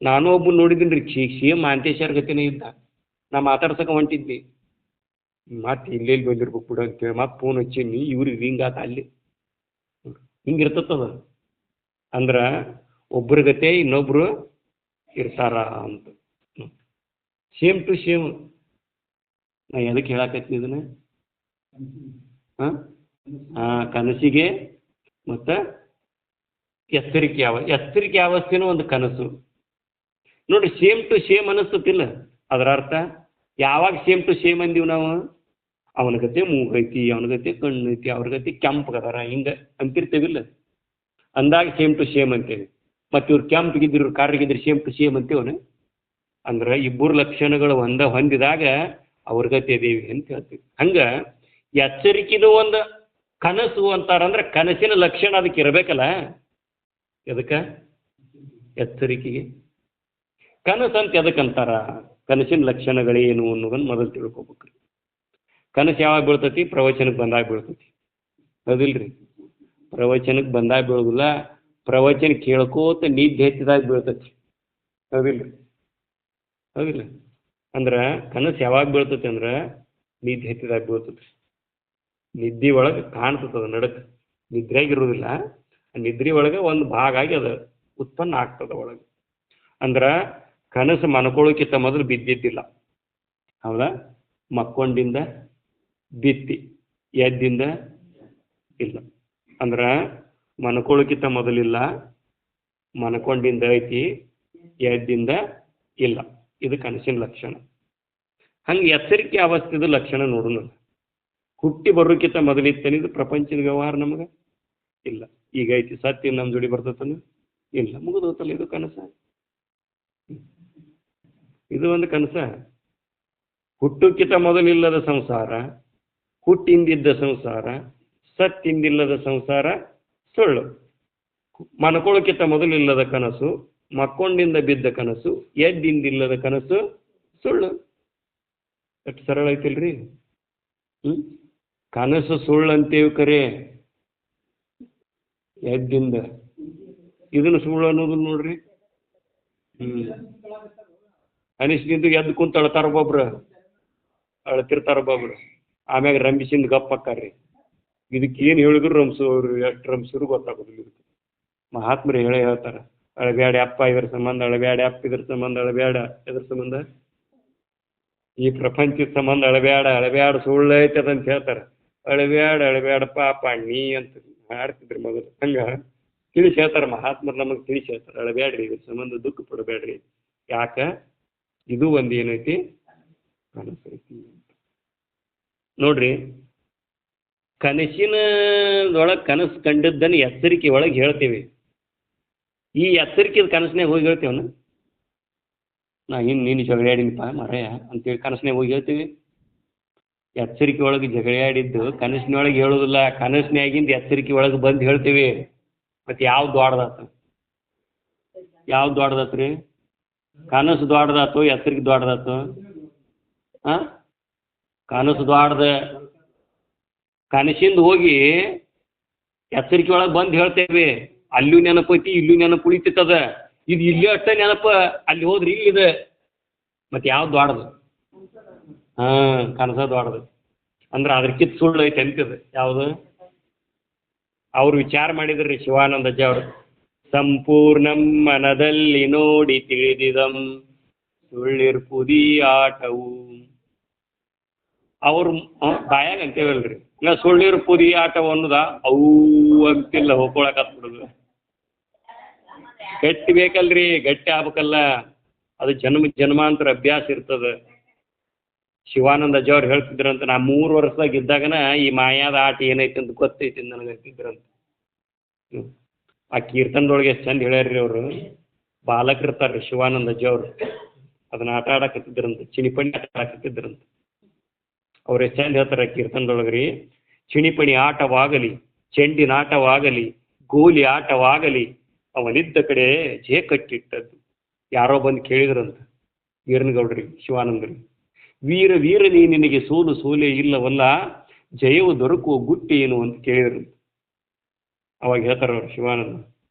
ನಾನು ಒಬ್ಬ ನೋಡಿದ್ದೀನಿ ರೀ, ಸೇಮ್ ಮಾಂತೇಶ್ವರ ಗತಿನೇ ಇದ್ದ. ನಾ ಮಾತಾಡ್ಸಕ್ಕೆ ಹೊಂಟಿದ್ವಿ, ಮತ್ತೆ ಇಲ್ಲೆಲ್ಲಿ ಬಂದಿರ್ಬೇಕು ಬಿಡು ಅಂತೇಳಿ ಮತ್ತೆ ಫೋನ್ ಹಚ್ಚೀನಿ, ಇವ್ರಿಗೆ ಹಿಂಗಾತ ಅಲ್ಲಿ ಹಿಂಗಿರ್ತದ. ಅಂದ್ರೆ ಒಬ್ಬರ ಗತೆ ಇನ್ನೊಬ್ರು ಇರ್ತಾರ ಅಂತ. Same to same. ನಾ ಎದಕ್ಕೆ ಹೇಳಕತ್ತೀನಿ ಇದನ್ನ? ಹಾಂ ಕನಸಿಗೆ ಮತ್ತು ಎಚ್ಚರಿಕೆ ಅವಸ್ಥೆನೂ ಒಂದು ಕನಸು ನೋಡ್ರಿ. ಸೇಮ್ ಟು ಸೇಮ್ ಅನಿಸ್ತತಿಲ್ಲ ಅದರ ಅರ್ಥ. ಯಾವಾಗ ಸೇಮ್ ಟು ಸೇಮ್ ಅಂದೀವಿ ನಾವು? ಅವನ ಗತೆ ಮೂಗೈತಿ, ಅವನ ಗತೆ ಕಣ್ಣು ಐತಿ, ಅವ್ರ ಗತೆ ಕೆಂಪಗದಾರ, ಹಿಂಗೆ ಅಂತಿರ್ತೇವಿಲ್ಲ. ಅಂದಾಗ ಸೇಮ್ ಟು ಸೇಮ್ ಅಂತೇವಿ. ಮತ್ತು ಇವ್ರು ಕೆಂಪಗಿದ್ರು ಇವ್ರು ಕಾರ್ಗಿದ್ರು ಸೇಮ್ ಟು ಸೇಮ್ ಅಂತೇವನ? ಅಂದ್ರೆ ಇಬ್ಬರು ಲಕ್ಷಣಗಳು ಹೊಂದಿದಾಗ ಅವ್ರ ಗತೆ ದೇವಿ ಅಂತ ಹೇಳ್ತೀವಿ. ಹಂಗೆ ಎಚ್ಚರಿಕೆದು ಒಂದು ಕನಸು ಅಂತಾರಂದ್ರೆ ಕನಸಿನ ಲಕ್ಷಣ ಅದಕ್ಕೆ ಇರಬೇಕಲ್ಲ. ಎದಕ್ಕೆ? ಎಚ್ಚರಿಕೆಗೆ. ಕನಸು ಅಂತ ಎದಕ್ಕಂತಾರ? ಕನಸಿನ ಲಕ್ಷಣಗಳೇನು ಅನ್ನೋದನ್ನು ಮೊದಲು ತಿಳ್ಕೊಬೇಕ್ರಿ. ಕನಸು ಯಾವಾಗ ಬೀಳ್ತೈತಿ? ಪ್ರವಚನಕ್ಕೆ ಬಂದಾಗ ಬೀಳ್ತೈತಿ, ಹೌದಿಲ್ರಿ? ಪ್ರವಚನಕ್ಕೆ ಬಂದಾಗ ಬೀಳೋದಿಲ್ಲ, ಪ್ರವಚನ ಕೇಳ್ಕೋತ ನಿದ್ದೆ ಹೆಚ್ಚಿದಾಗ ಬೀಳ್ತೈತಿ. ಹೌದಿಲ್ಲ ಹೌದಿಲ್ಲ? ಅಂದ್ರೆ ಕನಸು ಯಾವಾಗ ಬೀಳ್ತೈತಿ ಅಂದ್ರೆ ನಿದ್ದೆ ಹೆಚ್ಚಿದಾಗ ಬೀಳ್ತೈತಿ. ನಿದ್ದೆ ಒಳಗೆ ಕಾಣ್ತದ ನಡಕ್ಕೆ, ನಿದ್ರೆಯಾಗಿರೋದಿಲ್ಲ, ನಿದ್ರೆ ಒಳಗೆ ಒಂದು ಭಾಗ ಆಗಿ ಅದು ಉತ್ಪನ್ನ ಆಗ್ತದೆ ಒಳಗೆ. ಅಂದ್ರೆ ಕನಸು ಮನ್ಕೊಳ್ಳೋಕ್ಕಿಂತ ಮೊದಲು ಬಿದ್ದಿದ್ದಿಲ್ಲ. ಹೌದಾ? ಮಕ್ಕೊಂಡಿಂದ ಬಿತ್ತಿ, ಎದ್ದಿಂದ ಇಲ್ಲ. ಅಂದ್ರೆ ಮನ್ಕೊಳ್ಳೋಕ್ಕಿಂತ ಮೊದಲಿಲ್ಲ, ಮನ್ಕೊಂಡಿಂದ ಐತಿ, ಎದ್ದಿಂದ ಇಲ್ಲ. ಇದು ಕನಸಿನ ಲಕ್ಷಣ. ಹಂಗೆ ಎಚ್ಚರಿಕೆ ಅವಸ್ಥೆದ ಲಕ್ಷಣ ನೋಡೋಣ. ಹುಟ್ಟಿ ಬರೋಕ್ಕಿಂತ ಮೊದಲಿತ್ತನಿದು ಪ್ರಪಂಚದ ವ್ಯವಹಾರ ನಮಗೆ ಇಲ್ಲ. ಈಗ ಐತಿ, ಸತ್ಯ ನಮ್ಮ ಜೋಡಿ ಬರ್ತತನ ಇಲ್ಲ, ಮುಗಿದೋತಲ್ಲ. ಇದು ಕನಸ, ಇದು ಒಂದು ಕನಸ. ಹುಟ್ಟೋಕ್ಕಿಂತ ಮೊದಲಿಲ್ಲದ ಸಂಸಾರ, ಹುಟ್ಟಿಂದಿದ್ದ ಸಂಸಾರ, ಸತ್ತಿಂದಿಲ್ಲದ ಸಂಸಾರ ಸುಳ್ಳು. ಮನ್ಕೊಳ್ಳೋಕ್ಕಿಂತ ಮೊದಲಿಲ್ಲದ ಕನಸು, ಮಕ್ಕೊಂಡಿಂದ ಬಿದ್ದ ಕನಸು, ಎದ್ದಿಂದಿಲ್ಲದ ಕನಸು ಸುಳ್ಳು. ಎಷ್ಟು ಸರಳ ಐತಿಲ್ರಿ? ಕನಸು ಸುಳ್ಳು ಅಂತೇವಿ ಕರೆ, ಎದ್ದಿಂದ ಇದನ್ನು ಸುಳ್ಳು ಅನ್ನೋದು ನೋಡ್ರಿ. ಅನಿಸ್ನಿಂದ ಎದ್ದು ಕುಂತ ಅಳ್ತಾರ ಒಬ್ಬೊಬ್ರು, ಅಳ್ತಿರ್ತಾರ ಒಬ್ಬೊಬ್ರು, ಆಮ್ಯಾಗ ರಂಬಿಸಿಂದ ಗಪ್ ಹಾಕ್ಕಾರ್ರಿ. ಇದಕ್ಕೆ ಏನು ಹೇಳಿದ್ರು ರಂಸೋರು, ಎಷ್ಟು ರಂಸರು ಗೊತ್ತಾಗೋದಿಲ್ಲ. ಇದಕ್ಕೆ ಮಹಾತ್ಮರು ಹೇಳ್ತಾರ, ಅಳಬೇಡ ಅಪ್ಪ ಇದ್ರ ಸಂಬಂಧ, ಅಳಬೇಡ ಅಪ್ಪ ಇದ್ರ ಸಂಬಂಧ, ಅಳಬೇಡ ಇದ್ರ ಸಂಬಂಧ, ಈ ಪ್ರಪಂಚದ ಸಂಬಂಧ ಅಳಬೇಡ, ಅಳಬೇಡ ಸುಳ್ಳು ಐತದ ಅಂತ ಹೇಳ್ತಾರೆ. ಅಳಬೇಡ ಪಾಪ ನೀ ಅಂತ ಹಾಡ್ತಿದ್ರಿ ಮೊದಲು. ಹಂಗ ತಿಳಿಸಿ ಹೇಳ್ತಾರೆ ಮಹಾತ್ಮರು, ನಮಗೆ ತಿಳಿಸಿ ಹೇಳ್ತಾರೆ, ಅಳಬೇಡ್ರಿ, ಇದ್ರ ಸಂಬಂಧ ದುಃಖ ಪಡಬೇಡ್ರಿ. ಯಾಕ? ಇದು ಒಂದು ಏನೈತಿ, ಕನಸೈತಿ ನೋಡ್ರಿ. ಕನಸಿನದೊಳಗೆ ಕನಸು ಕಂಡದ್ದನ್ನು ಎಚ್ಚರಿಕೆ ಒಳಗೆ ಹೇಳ್ತೀವಿ. ಈ ಎಚ್ಚರಿಕೆದ ಕನಸನ್ಯಾಗ ಹೋಗಿ ಹೇಳ್ತೇವನ, ನಾ ನೀನು ಜಗಳಾಡಿನಪ್ಪ ಮರಯ ಅಂತೇಳಿ ಕನಸನ್ಯಾಗ ಹೋಗಿ ಹೇಳ್ತೀವಿ. ಎಚ್ಚರಿಕೆ ಒಳಗೆ ಜಗಳಾಡಿದ್ದು ಕನಸಿನೊಳಗೆ ಹೇಳೋದಿಲ್ಲ, ಕನಸಿನಾಗಿಂದ ಎಚ್ಚರಿಕೆ ಒಳಗೆ ಬಂದು ಹೇಳ್ತೀವಿ. ಮತ್ತು ಯಾವ್ದು ದೊಡ್ಡದಾತ? ಯಾವ್ದು ದೊಡ್ಡದಾತ್ರಿ? ಕನಸು ದೊಡ್ಡದಾತು, ಎಚ್ಚರಿಕೆ ದೊಡ್ಡದಾತು? ಹಾಂ, ಕನಸು ದೊಡ್ಡದ. ಕನಸಿಂದ ಹೋಗಿ ಎಚ್ಚರಿಕೆ ಒಳಗೆ ಬಂದು ಹೇಳ್ತೇವೆ. ಅಲ್ಲೂ ನೆನಪೈತಿ, ಇಲ್ಲೂ ನೆನಪು ಉಳಿತದ. ಇದು ಇಲ್ಲಿ ಅಷ್ಟೇ ನೆನಪ, ಅಲ್ಲಿ ಹೋದ್ರಿ ಇಲ್ಲಿದೆ. ಮತ್ತು ಯಾವ್ದು ದೊಡ್ಡದು? ಹಾಂ, ಕನಸ ದೊಡ್ಡದು. ಅಂದ್ರೆ ಅದಕ್ಕಿಂತ ಸುಳ್ಳು ಐತೆ ಅಂತಿದೆ. ಯಾವುದು? ಅವ್ರು ವಿಚಾರ ಮಾಡಿದ್ರಿ ಶಿವಾನಂದಜ್ಜ ಅವರು. ಸಂಪೂರ್ಣಂ ಮನದಲ್ಲಿ ನೋಡಿ ತಿಳಿದಿದಂ ಸುಳ್ಳಿರ್ಪುದಿ ಆಟವು. ಅವ್ರು ಬಾಯಾಗ ಅಂತೇವಲ್ರಿ, ಇಲ್ಲ ಸುಳ್ಳಿರ್ ಪುದಿ ಆಟವು ಅನ್ನೋದ ಅವು ಅಂತಿಲ್ಲ, ಹೋಗ್ಕೊಳಕ್ ಹತ್ಬಿಡುದು. ಗಟ್ಟಿ ಬೇಕಲ್ರಿ, ಗಟ್ಟಿ ಆಗ್ಬೇಕಲ್ಲ. ಅದು ಜನ್ಮಾಂತರ ಅಭ್ಯಾಸ ಇರ್ತದೆ. ಶಿವಾನಂದ ಅಜ್ಜ ಅವ್ರು ಹೇಳ್ತಿದ್ರಂತ, ನಾ 3 ವರ್ಷದಾಗ ಇದ್ದಾಗನ ಈ ಮಾಯಾದ ಆಟ ಏನೈತಿ ಅಂತ ಗೊತ್ತೈತಿ ನನಗೆ ಅಂತಿದ್ರಂತ. ಆ ಕೀರ್ತನದೊಳಗೆ ಎಷ್ಟು ಚಂದ ಹೇಳ್ಯಾರ್ರಿ ಅವರು. ಬಾಲಕರಿರ್ತಾರ್ರಿ ಶಿವಾನಂದ ಅಜ್ಜ ಅವರು, ಅದನ್ನ ಆಟ ಆಡಕತ್ತಿದ್ರಂತ, ಚಿಣಿಪಣಿ ಆಟ ಆಡಕತ್ತಿದ್ರಂತ. ಅವ್ರು ಎಷ್ಟು ಚಂದ ಹೇಳ್ತಾರೆ ಕೀರ್ತನದೊಳಗೆ ರೀ. ಚಿಣಿಪಣಿ ಆಟವಾಗಲಿ, ಚೆಂಡಿನ ಆಟವಾಗಲಿ, ಗೋಲಿ ಆಟವಾಗಲಿ, ಅವನಿದ್ದ ಕಡೆ ಜೇ ಕಟ್ಟಿಟ್ಟದ್ದು. ಯಾರೋ ಬಂದು ಕೇಳಿದ್ರಂತ ವೀರನಗೌಡ್ರಿ ಶಿವಾನಂದರಿ, ವೀರ ವೀರನೇ ನಿನಗೆ ಸೋಲು ಸೋಲೆ ಇಲ್ಲವಲ್ಲ, ಜಯವು ದೊರಕುವ ಗುಟ್ಟಿ ಏನು ಅಂತ ಕೇಳಿದ್ರಂತ. ಅವಾಗ ಹೇಳ್ತಾರ ಅವ್ರು ಶಿವಾನಂದ,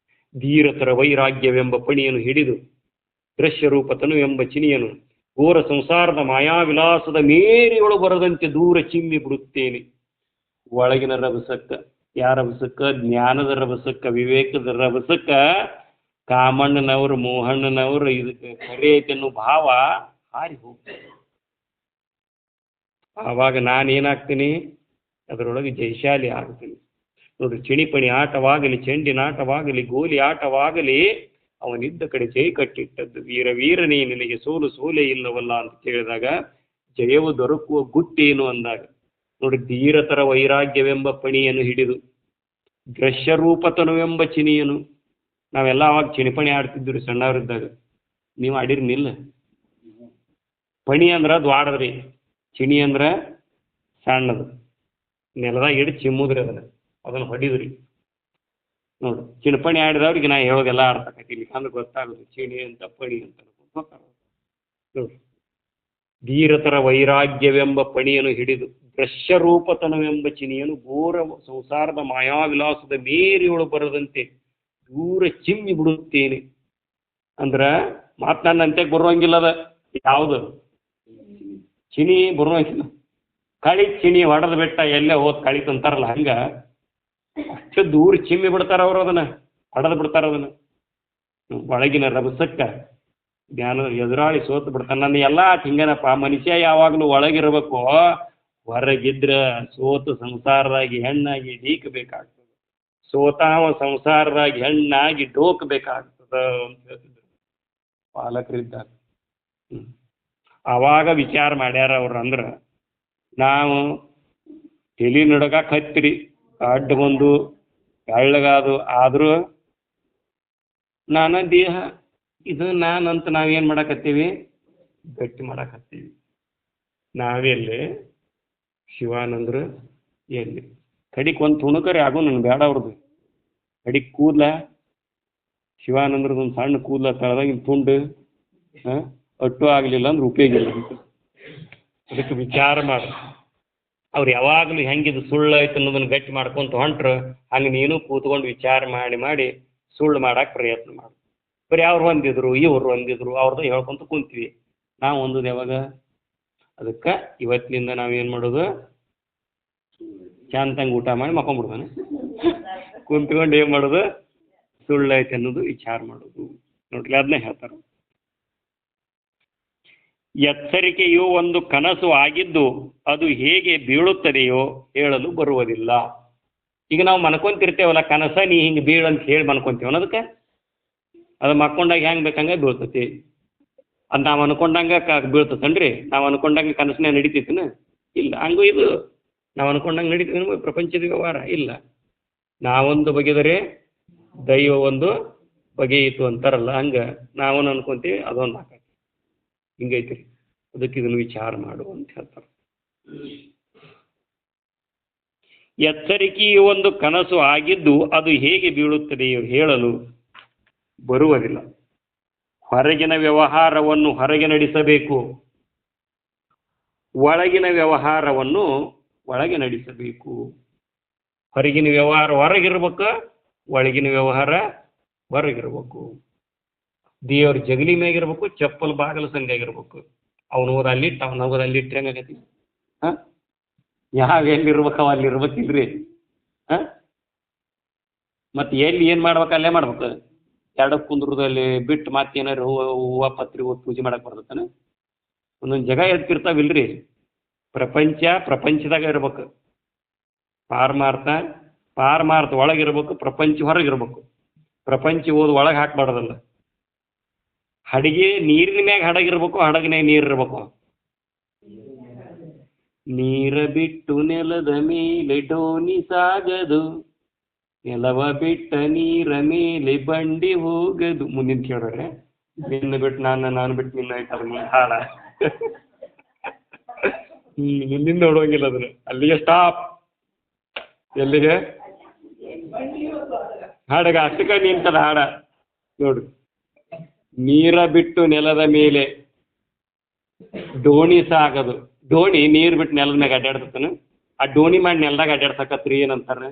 ಧೀರತರ ವೈರಾಗ್ಯವೆಂಬ ಪಣಿಯನ್ನು ಹಿಡಿದು ದೃಶ್ಯರೂಪತನು ಎಂಬ ಚಿನಿಯನು ಘೋರ ಸಂಸಾರದ ಮಾಯಾವಿಲಾಸದ ಮೇರಿಯೊಳು ಬರದಂತೆ ದೂರ ಚಿಮ್ಮಿ ಬಿಡುತ್ತೇನೆ. ಒಳಗಿನ ರಭಸಕ್ಕ, ಯಾರ ರಭಸಕ್ಕ? ಜ್ಞಾನದ ರಭಸಕ್ಕ, ವಿವೇಕದ ರಭಸಕ್ಕ ಕಾಮಣ್ಣನವರು, ಮೋಹಣ್ಣನವರು ಇದಕ್ಕೆ ಕರೆ ಐತೆ ಅನ್ನೋ ಭಾವ ಹಾರಿ ಹೋಗ್ತದೆ. ಆವಾಗ ನಾನೇನಾಗ್ತೀನಿ? ಅದರೊಳಗೆ ಜಯಶಾಲಿ ಆಗ್ತೀನಿ. ನೋಡ್ರಿ, ಚಿಣಿಪಣಿ ಆಟವಾಗಲಿ, ಚೆಂಡಿನ ಆಟವಾಗಲಿ, ಗೋಲಿ ಆಟವಾಗಲಿ, ಅವನಿದ್ದ ಕಡೆ ಜೈ ಕಟ್ಟಿಟ್ಟದ್ದು. ವೀರ ವೀರನೇ ನಿನಗೆ ಸೋಲು ಸೋಲೆ ಇಲ್ಲವಲ್ಲ ಅಂತ ಕೇಳಿದಾಗ ಜಯವು ದೊರಕುವ ಗುಟ್ಟೇನು ಅಂದಾಗ ನೋಡಿ, ಧೀರತರ ವೈರಾಗ್ಯವೆಂಬ ಪಣಿಯನ್ನು ಹಿಡಿದು ದೃಶ್ಯರೂಪತನುವೆಂಬ ಚಿನಿಯನು. ನಾವೆಲ್ಲ ಅವಾಗ ಚಿಣಿಪಣಿ ಆಡ್ತಿದ್ವಿ ಸಣ್ಣವರಿದ್ದಾಗ. ನೀವು ಆಡಿರ್ನಿಲ್ಲ? ಪಣಿ ಅಂದ್ರೆ ದ್ವಾಡದ್ರಿ, ಚಿಣಿ ಅಂದ್ರೆ ಸಣ್ಣದು, ನೆಲದಾಗ ಹಿಡಿದು ಚಿಮ್ಮುದ್ರಿ, ಅದನ್ನು ಹೊಡಿದ್ರಿ. ನೋಡು, ಚಿಣಪಣಿ ಆಡಿದವ್ರಿಗೆ ನಾ ಹೇಳೋದೆಲ್ಲ ಅರ್ಥ ಆಕೈತಿ, ಇಲ್ಲಿ ಅಂದ್ರೆ ಗೊತ್ತಾಗೋದು ಚಿಣಿ ಅಂತ ಪಣಿ ಅಂತ ನೋಡಿ. ಧೀರತರ ವೈರಾಗ್ಯವೆಂಬ ಪಣಿಯನ್ನು ಹಿಡಿದು ದೃಶ್ಯರೂಪತನವೆಂಬ ಚಿನಿಯನು ಘೋರ ಸಂಸಾರದ ಮಾಯಾವಿಲಾಸದ ಮೇರಿಯೊಳು ಬರದಂತೆ ದೂರ ಚಿಮ್ಮಿ ಬಿಡುತ್ತೇನೆ ಅಂದ್ರೆ ಮಾತು ನನ್ನ ಅಂತ್ಯಕ್ಕೆ ಬರುವಂಗಿಲ್ಲ ಅದ ಯಾವುದು ಚಿನಿ ಬರುವಂಗಿಲ್ಲ ಕಳಿ ಚಿನಿ ಹೊಡೆದು ಬಿಟ್ಟ ಎಲ್ಲೇ ಹೋದ್ ಕಳಿತು ಅಂತಾರಲ್ಲ ಹಂಗೆ ಅಷ್ಟು ದೂರ ಚಿಮ್ಮಿ ಬಿಡ್ತಾರ ಅವರು ಅದನ್ನು ಹೊಡೆದು ಬಿಡ್ತಾರ ಅದನ್ನು ಒಳಗಿನ ರಭಸಕ್ಕ ಜ್ಞಾನ ಎದುರಾಳಿ ಸೋತು ಬಿಡ್ತಾನೆ ನನ್ನ ಎಲ್ಲ ಹಿಂಗನಪ್ಪ ಮನುಷ್ಯ ಯಾವಾಗಲೂ ಒಳಗಿರ್ಬೇಕು ಹೊರಗಿದ್ರ ಸೋತು ಸಂಸಾರದಾಗಿ ಹೆಣ್ಣಾಗಿ ಡೀಕಬೇಕಾಗ್ತದೆ ಸೋತಾವ ಸಂಸಾರದಾಗಿ ಹೆಣ್ಣಾಗಿ ಡೋಕಬೇಕಾಗ್ತದ ಅಂತ ಹೇಳ್ತಿದ್ರು ಪಾಲಕರಿದ್ದಾಗ ಆವಾಗ ವಿಚಾರ ಮಾಡ್ಯಾರ ಅವ್ರು ಅಂದ್ರೆ ನಾವು ತಲೆ ನಡಗಕ್ಕೆ ಹತ್ತಿರಿ ಅಡ್ಡ ಬಂದು ಎಳ್ಳಗಾದು ಆದರೂ ನಾನ ದೇಹ ಇದು ನಾನಂತ ನಾವೇನು ಮಾಡಕತ್ತೀವಿ ಗಟ್ಟಿ ಮಾಡಕತ್ತೀವಿ ನಾವೆಲ್ಲಿ ಶಿವಾನಂದ್ರು ಎಲ್ಲಿ ಕಡಿಗೆ ಒಂದು ತುಣುಕರಿ ಆಗು ನನ್ಗೆ ಬೇಡ ಅವ್ರದ್ದು ಕಡಿಗೆ ಕೂದಲ ಶಿವಾನಂದ್ರದ್ದು ಒಂದು ಸಣ್ಣ ಕೂದಲ ತಳದಾಗಿನ ತುಂಡು ಅಟ್ಟು ಆಗಲಿಲ್ಲ ಅಂದ್ರೆ ಉಪಯೋಗ ಇಲ್ಲ ಅದಕ್ಕೆ ವಿಚಾರ ಮಾಡು ಅವ್ರು ಯಾವಾಗಲೂ ಹೆಂಗಿದು ಸುಳ್ಳು ಐತೆ ಅನ್ನೋದನ್ನು ಗಟ್ಟಿ ಮಾಡ್ಕೊಂತ ಹೊಂಟ್ರು ಹಂಗೆ ನೀನು ಕೂತ್ಕೊಂಡು ವಿಚಾರ ಮಾಡಿ ಸುಳ್ಳು ಮಾಡಕ್ಕೆ ಪ್ರಯತ್ನ ಮಾಡು ಬರೀ ಅವ್ರು ಹೊಂದಿದ್ರು ಇವ್ರು ಹೊಂದಿದ್ರು ಅವ್ರದ್ದು ಹೇಳ್ಕೊಂತ ಕುಂತೀವಿ ನಾವು ಹೊಂದೋದು ಯಾವಾಗ ಅದಕ್ಕೆ ಇವತ್ತಿನಿಂದ ನಾವೇನು ಮಾಡೋದು ಶಾಂತಂಗೆ ಊಟ ಮಾಡಿ ಮಕ್ಕೊಂಡ್ಬಿಡ್ತಾನೆ ಕುಂತ್ಕೊಂಡು ಏನು ಮಾಡೋದು ಸುಳ್ಳು ಐತೆ ಅನ್ನೋದು ವಿಚಾರ ಮಾಡೋದು ನೋಡ್ಲಿ ಅದನ್ನೇ ಹೇಳ್ತಾರೆ ಎಚ್ಚರಿಕೆಯು ಒಂದು ಕನಸು ಆಗಿದ್ದು ಅದು ಹೇಗೆ ಬೀಳುತ್ತದೆಯೋ ಹೇಳಲು ಬರುವುದಿಲ್ಲ ಈಗ ನಾವು ಮನ್ಕೊಂತಿರ್ತೇವಲ್ಲ ಕನಸ ನೀ ಹಿಂಗೆ ಬೀಳು ಅಂತ ಹೇಳಿ ಮನ್ಕೊಂತೀವಲ್ಲ ಅದಕ್ಕೆ ಅದು ಮಕ್ಕೊಂಡಾಗ ಹೆಂಗೆ ಬೇಕಂಗೆ ಬೀಳ್ತತಿ ಅದು ನಾವು ಅನ್ಕೊಂಡಂಗೆ ಬೀಳ್ತತನ್ರಿ ನಾವು ಅನ್ಕೊಂಡಂಗೆ ಕನಸನ್ನೇ ನಡೀತೈತಿನ ಇಲ್ಲ ಹಂಗೂ ಇದು ನಾವು ಅನ್ಕೊಂಡಂಗೆ ನಡೀತೀವಿ ಪ್ರಪಂಚದ ವ್ಯವಹಾರ ಇಲ್ಲ ನಾವೊಂದು ಬಗೆದರೆ ದೈವ ಒಂದು ಬಗೆಯಿತು ಅಂತಾರಲ್ಲ ಹಂಗೆ ನಾವೊಂದು ಅನ್ಕೊಂತೀವಿ ಅದೊಂದು ಹಾಕಿ ಹಿಂಗೈತಿ ರೀ ಅದಕ್ಕೆ ಇದನ್ನು ವಿಚಾರ ಮಾಡು ಅಂತ ಹೇಳ್ತಾರೆ ಎಚ್ಚರಿಕೆಯು ಒಂದು ಕನಸು ಆಗಿದ್ದು ಅದು ಹೇಗೆ ಬೀಳುತ್ತದೆಯೋ ಹೇಳಲು ಬರುವುದಿಲ್ಲ ಹೊರಗಿನ ವ್ಯವಹಾರವನ್ನು ಹೊರಗೆ ನಡೆಸಬೇಕು ಒಳಗಿನ ವ್ಯವಹಾರವನ್ನು ಒಳಗೆ ನಡೆಸಬೇಕು ಹೊರಗಿನ ವ್ಯವಹಾರ ಹೊರಗಿರ್ಬೇಕು ಒಳಗಿನ ವ್ಯವಹಾರ ಹೊರಗಿರ್ಬೇಕು ದೇವ್ರ ಜಗಲಿ ಮ್ಯಾಗಿರ್ಬೇಕು ಚಪ್ಪಲ್ ಬಾಗಲ ಸಂಗಾಗಿರ್ಬೇಕು ಅವನು ಹೋದ ಅಲ್ಲಿಟ್ಟು ಅವ್ನು ಹೋಗೋದು ಅಲ್ಲಿಟ್ಟು ಹೆಂಗಾಗತಿ ಹಾಂ ಯಾವ ಎಲ್ಲಿರ್ಬೇಕು ಅವ ಅಲ್ಲಿ ಇರ್ಬೇಕಿಲ್ರಿ ಹಾಂ ಮತ್ತು ಎಲ್ಲಿ ಏನು ಮಾಡ್ಬೇಕು ಅಲ್ಲೇ ಮಾಡ್ಬೇಕು ಎರಡಕ್ಕೆ ಕುಂದ್ರದಲ್ಲಿ ಬಿಟ್ಟು ಮತ್ತೇನಾರು ಹೂವು ಪತ್ರಿ ಹೋಗಿ ಪೂಜೆ ಮಾಡಕ್ಕೆ ಬರ್ತತಾನೆ ಒಂದೊಂದು ಜಾಗ ಎದ್ತಿರ್ತಾವಿಲ್ರಿ ಪ್ರಪಂಚದಾಗ ಇರ್ಬೇಕು ಪಾರಮಾರ್ಥ ಒಳಗಿರ್ಬೇಕು ಪ್ರಪಂಚ ಹೊರಗಿರ್ಬೇಕು ಪ್ರಪಂಚ ಓದ್ ಒಳಗೆ ಹಾಕ್ಬಾರ್ದಲ್ಲ ಹಡಗಿ ನೀರಿನ ಮ್ಯಾಗ ಹಡಗಿರ್ಬೇಕು ಹಡಗನ್ಯಾಗ ನೀರು ಇರ್ಬೇಕು ನೀರ ಬಿಟ್ಟು ನೆಲದ ಮೇಲೆ ಡೋನಿ ಸಾಗದು ನೆಲವ ಬಿಟ್ಟ ನೀರ ಮೇಲೆ ಬಂಡಿ ಹೋಗದು ಮುಂದಿನ ಕೇಳ್ರೆ ನಿನ್ನ ಬಿಟ್ಟು ನಾನು ಬಿಟ್ಟು ನಿನ್ನ ಆಯ್ತದ ಹಾಡ ಮುಂದಿನ ನೋಡುವಂಗಿಲ್ಲ ಅದನ್ನು ಅಲ್ಲಿಗೆ ಸ್ಟಾಪ್ ಎಲ್ಲಿಗೆ ಹಾಡಗ ಅಷ್ಟಕ್ಕೆ ನಿಂತದ ಹಾಡ ನೋಡು ನೀರ ಬಿಟ್ಟು ನೆಲದ ಮೇಲೆ ಡೋಣಿ ಸಾಗದು ಡೋಣಿ ನೀರು ಬಿಟ್ಟು ನೆಲದ ಮ್ಯಾಗ ಅಡ್ಡಾಡ್ತಾನ ಆ ಡೋಣಿ ಮಾಡಿ ನೆಲದಾಗ ಅಡ್ಡಾಡ್ಸಕತ್ರಿ ಏನಂತಾರೆ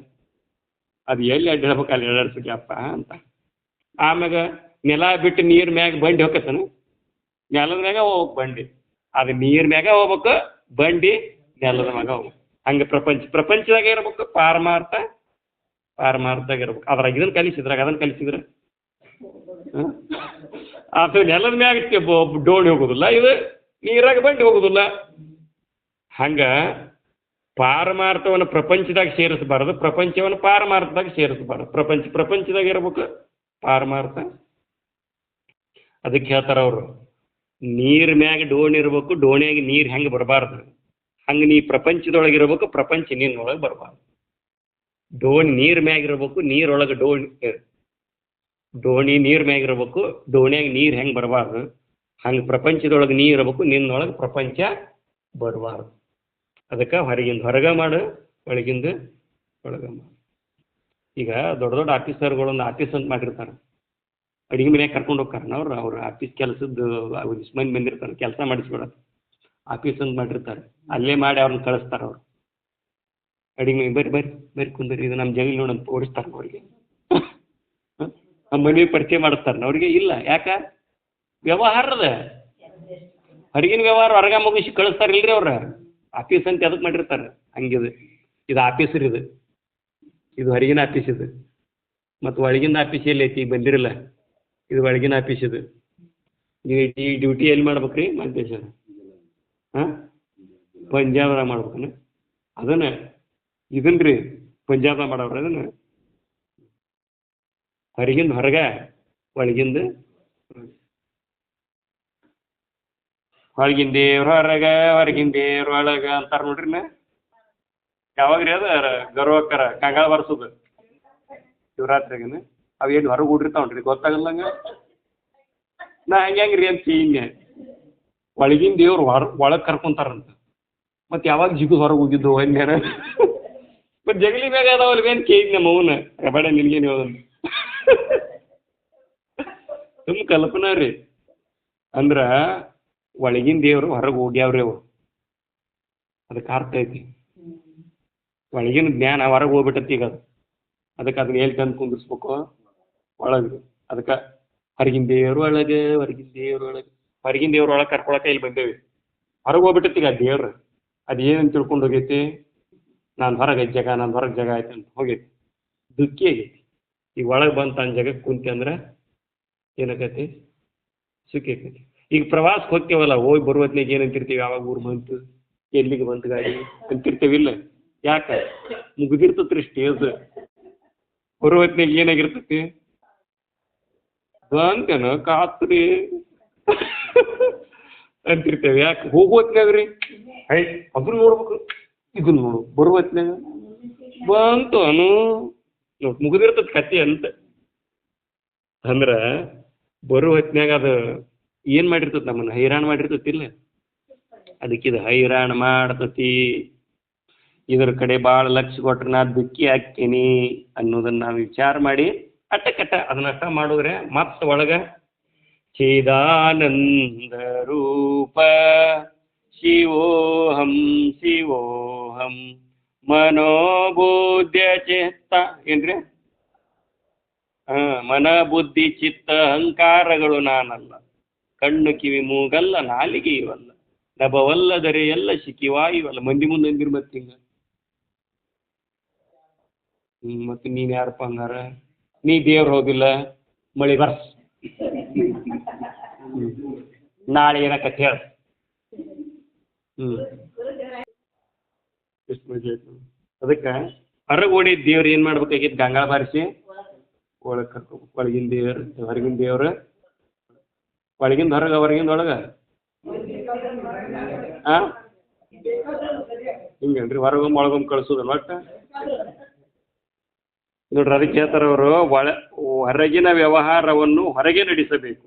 ಅದು ಎಲ್ಲಿ ಅಡ್ಡಾಡ್ಬೇಕು ಅಲ್ಲಿ ಅಡ್ಡಾಡ್ಸಕ್ಯಪ್ಪ ಅಂತ ಆಮ್ಯಾಗ ನೆಲ ಬಿಟ್ಟು ನೀರು ಮ್ಯಾಗ ಬಂಡಿ ಹೋಗತ್ತಾನ ನೆಲದ ಮ್ಯಾಗ ಹೋಗ್ಬೇಕು ಬಂಡಿ ಅದು ನೀರು ಮ್ಯಾಗ ಹೋಗ್ಬೇಕು ಬಂಡಿ ನೆಲದ ಮ್ಯಾಗ ಹೋಗ್ಬೇಕು ಹಂಗೆ ಪ್ರಪಂಚದಾಗ ಇರ್ಬೇಕು ಪಾರಮಾರ್ಥದಾಗ ಇರ್ಬೇಕು ಅದ್ರಾಗ ಇದನ್ನು ಕಲಿಸಿದ್ರಾಗ ಅದನ್ನು ಕಲಿಸಿದ್ರೆ ಅದು ನೆಲದ ಮ್ಯಾಗ ಡೋಣಿ ಹೋಗೋದಿಲ್ಲ ಇದು ನೀರಾಗ ಬಂಡಿ ಹೋಗೋದಿಲ್ಲ ಹಂಗೆ ಪಾರಮಾರ್ಥವನ್ನು ಪ್ರಪಂಚದಾಗ ಸೇರಿಸಬಾರ್ದು ಪ್ರಪಂಚವನ್ನು ಪಾರಮಾರ್ಥದಾಗ ಸೇರಿಸಬಾರ್ದು ಪ್ರಪಂಚದಾಗ ಇರ್ಬೇಕು ಪಾರಮಾರ್ಥ ಅದಕ್ಕೆ ಹೇಳ್ತಾರೆ ಅವರು ನೀರ್ ಮ್ಯಾಗ ಡೋಣಿ ಇರ್ಬೇಕು ಡೋಣಿಯಾಗಿ ನೀರು ಹೆಂಗೆ ಬರಬಾರ್ದು ಹಂಗೆ ನೀ ಪ್ರಪಂಚದೊಳಗೆ ಇರ್ಬೇಕು ಪ್ರಪಂಚ ನೀರಿನೊಳಗೆ ಬರಬಾರ್ದು ಡೋಣಿ ನೀರ್ ಮ್ಯಾಗ ಇರ್ಬೇಕು ನೀರೊಳಗೆ ಡೋಣಿ ನೀರ್ ಮ್ಯಾಗ ಇರ್ಬೇಕು ಡೋಣಿಯಾಗಿ ನೀರು ಹೆಂಗೆ ಬರಬಾರ್ದು ಹಂಗೆ ಪ್ರಪಂಚದೊಳಗೆ ನೀರು ಇರ್ಬೇಕು ನಿನ್ನೊಳಗೆ ಪ್ರಪಂಚ ಬರಬಾರ್ದು ಅದಕ್ಕೆ ಹೊರಗಿಂದ ಹೊರಗೆ ಮಾಡು ಒಳಗಿಂದ ಒಳಗೆ ಮಾಡು ಈಗ ದೊಡ್ಡ ದೊಡ್ಡ ಆಫೀಸರ್ಗಳೊಂದು ಆಫೀಸ್ ಅಂತ ಮಾಡಿರ್ತಾರೆ ಅಡಿಗೆ ಮನೆಯಾಗ ಕರ್ಕೊಂಡು ಹೋಗ್ತಾರೆ ಅವ್ರು ಆಫೀಸ್ ಕೆಲಸದ್ದು ಮಂದಿ ಬಂದಿರ್ತಾರೆ ಕೆಲಸ ಮಾಡಿಸ್ಬಿಡೋದು ಆಫೀಸ್ ಅಂತ ಮಾಡಿರ್ತಾರೆ ಅಲ್ಲೇ ಮಾಡಿ ಅವ್ರನ್ನ ಕಳಿಸ್ತಾರೆ ಅವರು ಅಡಿಗೆ ಮನೆ ಬರ್ರಿ ಕುಂದ್ರಿ ಇದು ನಮ್ಮ ಜಗಲಿ ನೋಡಂತ ಓಡಿಸ್ತಾರೆ ಅವ್ರಿಗೆ ನಮ್ಮ ಮನೆ ಪರಿಚಯ ಮಾಡಿಸ್ತಾರ ಅವ್ರಿಗೆ ಇಲ್ಲ ಯಾಕ ವ್ಯವಹಾರದ ಹೊರಗಿನ ವ್ಯವಹಾರ ಹೊರಗ ಮುಗಿಸಿ ಕಳಿಸ್ತಾರಿಲ್ರಿ ಅವ್ರ ಆಫೀಸ್ ಅಂತ ಅದಕ್ಕೆ ಮಾಡಿರ್ತಾರೆ ಹಂಗಿದು ಇದು ಆಫೀಸ್ ರೀ ಇದು ಹೊರಗಿನ ಆಫೀಸ್ ಇದು ಮತ್ತು ಒಳಗಿನ ಆಫೀಸ್ ಎಲ್ಲಿ ಐತಿ ಬಂದಿರಲ್ಲ ಇದು ಒಳಗಿನ ಆಫೀಸ್ ಇದು ಈ ಡ್ಯೂಟಿ ಎಲ್ಲಿ ಮಾಡ್ಬೇಕ್ರಿ ಮಂತೇಶ್ವರ ಹಾಂ ಪಂಜಾಬ್ದಾಗ ಮಾಡ್ಬೇಕನ ಅದನ್ನ ಇದನ್ನ ರೀ ಪಂಜಾಬ್ದಾಗ ಮಾಡವ್ರ ಅದನ್ನ ಹೊರಗಿಂದ ಹೊರಗೆ ಒಳಗಿಂದ ಹೊರಗಿನ ದೇವ್ರ ಹೊರಗೆ ಹೊರಗಿನ ದೇವ್ರ ಒಳಗೆ ಅಂತಾರೆ ನೋಡ್ರಿ ಯಾವಾಗ ರೀ ಅದು ಗರ್ವಕ್ಕರ ಕಂಗಾಳ ಬರ್ಸೋದು ಶಿವರಾತ್ರಿಗನ ಅವು ಏನು ಹೊರಗೆ ಹುಡ್ರಿತಾವನ್ರಿ ಗೊತ್ತಾಗಲ್ಲಂಗ ನಾ ಹೆಂಗೆ ರೀ ಅಂತ ಹಿಂಗೆ ಒಳಗಿನ ದೇವ್ರು ಒಳಗೆ ಕರ್ಕೊಂತಾರಂತ ಮತ್ತು ಯಾವಾಗ ಜಿಗುದು ಹೊರಗೆ ಹೋಗಿದ್ದು ಒಂದೇನ ಮತ್ತು ಜಗಲಿ ಬೇಗ ಅದಾವಲ್ಲ ಏನು ಕೇಳಿದ್ ನಮ್ಮ ಅವನ ಬೇಡ ನಿನ್ಗೇನು ಹೇಳೋದು ತುಂಬ ಕಲ್ಪನಾ ರೀ ಅಂದ್ರೆ ಒಳಗಿನ ದೇವ್ರು ಹೊರಗೆ ಹೋಗ್ಯಾವ್ರಿ ಅವು ಅದಕ್ಕೆ ಅರ್ಥ ಐತಿ ಒಳಗಿನ ಜ್ಞಾನ ಹೊರಗೆ ಹೋಗ್ಬಿಟ್ಟತಿ ಈಗ ಅದು ಅದಕ್ಕೆ ಅದನ್ನ ಎಲ್ಲಿ ತಂದು ಕುಂದಿರ್ಸ್ಬೇಕು ಒಳಗೆ ಅದಕ್ಕೆ ಹೊರಗಿನ ದೇವ್ರ ಒಳಗೆ ಹೊರಗಿನ ದೇವ್ರ ಒಳಗೆ ಹೊರಗಿನ ದೇವ್ರ ಒಳಗೆ ಕರ್ಕೊಳಕ್ಕೆ ಇಲ್ಲಿ ಬಂದೇವಿ ಹೊರಗೆ ಹೋಗ್ಬಿಟ್ಟತಿ ಈಗ ದೇವ್ರು ಅದು ಏನಂತ ತಿಳ್ಕೊಂಡು ಹೋಗೈತಿ ನಾನು ಹೊರಗೆ ಜಾಗ ನಾನು ಹೊರಗೆ ಜಾಗ ಆಯ್ತು ಅಂತ ಹೋಗೈತಿ ದುಃಖಿ ಆಗೈತಿ ಈಗ ಒಳಗೆ ಬಂದು ತನ್ನ ಜಾಗಕ್ಕೆ ಕುಂತಿ ಅಂದ್ರೆ ಏನಾಕೈತಿ ಸುಖಿ ಆಕೈತಿ ಈಗ ಪ್ರವಾಸಕ್ಕೆ ಹೋಗ್ತೇವಲ್ಲ ಹೋಗಿ ಬರುವತ್ನಾಗ ಏನಂತಿರ್ತೀವಿ ಯಾವಾಗ ಊರು ಬಂತು ಎಲ್ಲಿಗೆ ಬಂತು ಗಾಡಿ ಅಂತಿರ್ತೇವಿಲ್ಲ ಯಾಕೆ ಮುಗಿದಿರ್ತತ್ರಿ ಸ್ಟೇಜ್ ಬರುವತ್ನಾಗ ಏನಾಗಿರ್ತೈತಿ ಅಂತೇನು ಕಾತ್ರಿ ಅಂತಿರ್ತೇವೆ ಯಾಕೆ ಹೋಗುವತ್ನಾಗ ರೀ ಐ ಅದನ್ನ ನೋಡ್ಬೇಕು ಇದನ್ನ ನೋಡು ಬರುವತ್ನಾಗ ಬಂತು ಅನು ನೋಡಿ ಮುಗಿದಿರ್ತದ ಕತೆ ಅಂತ ಅಂದ್ರೆ ಬರೋ ಹೊತ್ನ್ಯಾಗ ಅದು ಏನು ಮಾಡಿರ್ತದೆ ನಮ್ಮನ್ನು ಹೈರಾಣ ಮಾಡಿರ್ತತಿಲ್ಲ ಅದಕ್ಕಿದು ಹೈರಾಣ ಮಾಡ್ತತಿ ಇದ್ರ ಕಡೆ ಭಾಳ ಲಕ್ಷ್ಯ ಕೊಟ್ರೆ ನಾ ದುಃಖಿ ಹಾಕ್ತೀನಿ ಅನ್ನೋದನ್ನು ನಾವು ವಿಚಾರ ಮಾಡಿ ಅಟ್ಟಕಟ್ಟ ಅದನ್ನಷ್ಟ ಮಾಡಿದ್ರೆ ಮತ್ತೆ ಒಳಗೆ ಚಿದಾನಂದ ರೂಪ ಶಿವೋಹಂ ಶಿವೋಹಂ ಮನೋಬುದ್ಧ ಚಿತ್ತ ಏನ್ರಿ ಮನ ಬುದ್ಧಿ ಚಿತ್ತ ಅಹಂಕಾರಗಳು ನಾನಲ್ಲ ಕಣ್ಣು ಕಿವಿ ಮೂಗಲ್ಲ ನಾಲಿಗೆ ಇವಲ್ಲ ನಭವಲ್ಲದರೆ ಎಲ್ಲ ಶಿಖಿವಾಯುವಲ್ಲ ಮಂದಿ ಮುಂದೆ ಅಂದಿರ್ ಮತ್ತೆ ಹಿಂಗ ಮತ್ತೆ ನೀನ್ ಯಾರಪ್ಪ ಹಂಗಾರ ನೀ ದೇವ್ರು ಹೋಗಿಲ್ಲ ಮಳಿ ಬರ್ಸ್ ನಾಳೆ ಏನಕತ್ ಹೇಳ ಎಷ್ಟು ಮಜಾ ಆಯ್ತು ಅದಕ್ಕೆ ಹೊರಗೆ ಓಡಿ ದೇವ್ರು ಏನು ಮಾಡ್ಬೇಕಾಗಿತ್ತು ಗಂಗಾಳ ಬಾರಿಸಿ ಒಳಗೆ ಕರ್ಕೋಬೇಕು ಒಳಗಿನ ದೇವ್ರು ಹೊರಗಿನ ದೇವ್ರು ಒಳಗಿಂದ ಹೊರಗೆ ಹೊರಗಿಂದ ಒಳಗೆ ಹಾಂ ಹಿಂಗೇನ್ರಿ ಹೊರಗೊಮ್ಮೆ ಒಳಗೊಮ್ಮೆ ಕಳ್ಸೋದಲ್ಲ ಒಟ್ಟು ನೋಡ್ರಿ ಅದಕ್ಕೆ ಹೇಳ್ತಾರೆ ಅವರು ಹೊರಗಿನ ವ್ಯವಹಾರವನ್ನು ಹೊರಗೆ ನಡೆಸಬೇಕು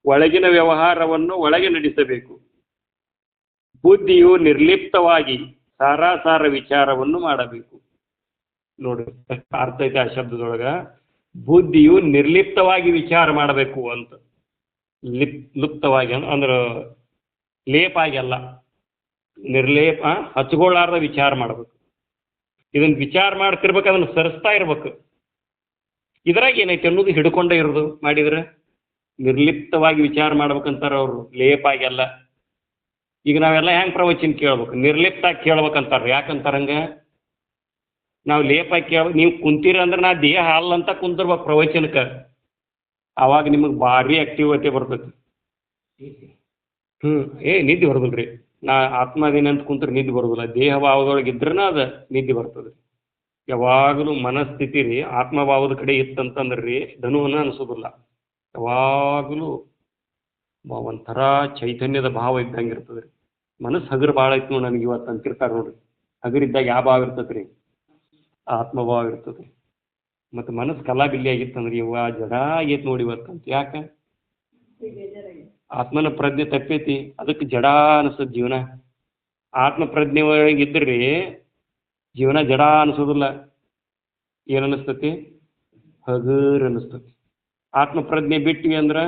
ಒಳಗಿನ ವ್ಯವಹಾರವನ್ನು ಒಳಗೆ ನಡೆಸಬೇಕು ಬುದ್ಧಿಯು ನಿರ್ಲಿಪ್ತವಾಗಿ ಸಾರಾಸಾರ ವಿಚಾರವನ್ನು ಮಾಡಬೇಕು ನೋಡ್ರಿ ಅರ್ಥ ಐತೆ ಆ ಶಬ್ದದೊಳಗ ಬುದ್ಧಿಯು ನಿರ್ಲಿಪ್ತವಾಗಿ ವಿಚಾರ ಮಾಡಬೇಕು ಅಂತ ಲುಪ್ತವಾಗಿ ಅಂದ್ರೆ ಲೇಪ ಆಗಿಲ್ಲ ನಿರ್ಲೇಪ ಹಚ್ಕೊಳ್ಳಾರ್ದ ವಿಚಾರ ಮಾಡಬೇಕು ಇದನ್ನು ವಿಚಾರ ಮಾಡ್ತಿರ್ಬೇಕು ಅದನ್ನು ಸರಿಸ್ತಾ ಇರ್ಬೇಕು ಇದ್ರಾಗ ಏನೈತೆ ಅನ್ನೋದು ಹಿಡ್ಕೊಂಡೇ ಇರೋದು ಮಾಡಿದ್ರೆ ನಿರ್ಲಿಪ್ತವಾಗಿ ವಿಚಾರ ಮಾಡ್ಬೇಕಂತಾರೆ ಅವರು ಲೇಪ ಆಗಿಲ್ಲ ಈಗ ನಾವೆಲ್ಲ ಹೆಂಗೆ ಪ್ರವಚನ ಕೇಳ್ಬೇಕು ನಿರ್ಲಿಪ್ತಾಗಿ ಕೇಳ್ಬೇಕಂತಾರೆ ಯಾಕಂತಾರಂಗೆ ನಾವು ಲೇಪಾಗಿ ನೀವು ಕುಂತೀರ ಅಂದ್ರೆ ನಾ ದೇಹ ಹಾಲಂತ ಕುಂತಿರ್ಬೇಕು ಪ್ರವಚನಕ್ಕೆ ಆವಾಗ ನಿಮಗೆ ಭಾರಿ ಆಕ್ಟಿವಿಟಿ ಬರ್ತೈತಿ ನಿದ್ದೆ ಬರೋದಿಲ್ಲ ರೀ ನಾ ಆತ್ಮದೀನ ಅಂತ ಕುಂತ್ರೆ ನಿದ್ದೆ ಬರೋದಿಲ್ಲ ದೇಹ ಭಾವದೊಳಗೆ ಇದ್ರನ ಅದು ನಿದ್ದೆ ಬರ್ತದೆ ಯಾವಾಗಲೂ ಮನಸ್ಥಿತಿ ರೀ ಆತ್ಮಭಾವದ ಕಡೆ ಇತ್ತಂತಂದ್ರೆ ರೀ ಧನುವನ್ನ ಅನಿಸೋದಿಲ್ಲ ಯಾವಾಗಲೂ ಒಂಥರ ಚೈತನ್ಯದ ಭಾವ ಇದ್ದಂಗೆ ಇರ್ತದೆ ರೀ ಮನಸ್ಸು ಹಗರು ಭಾಳ ಐತಿ ನೋಡಿ ನನಗೆ ಇವತ್ತು ಅಂತಿರ್ತಾರೆ ನೋಡ್ರಿ ಹಗರಿದ್ದಾಗ ಯಾವ ಭಾವ ಇರ್ತದೆ ರೀ ಆತ್ಮಭಾವ ಇರ್ತದೆ ಮತ್ತು ಮನಸ್ಸು ಕಲಾಬಿಲ್ಲಿ ಆಗಿತ್ತಂದ್ರೆ ಇವ ಜಡ ಆಗೈತೆ ನೋಡಿ ಇವತ್ತು ಅಂತ ಯಾಕೆ ಆತ್ಮನ ಪ್ರಜ್ಞೆ ತಪ್ಪೈತಿ ಅದಕ್ಕೆ ಜಡ ಅನಿಸ್ತದೆ ಜೀವನ ಆತ್ಮ ಪ್ರಜ್ಞೆ ಒಳಗಿದ್ರಿ ಜೀವನ ಜಡ ಅನಿಸೋದಿಲ್ಲ ಏನು ಅನ್ನಿಸ್ತತಿ ಹಗರ್ ಅನ್ನಿಸ್ತತಿ ಆತ್ಮ ಪ್ರಜ್ಞೆ ಬಿಟ್ವಿ ಅಂದ್ರೆ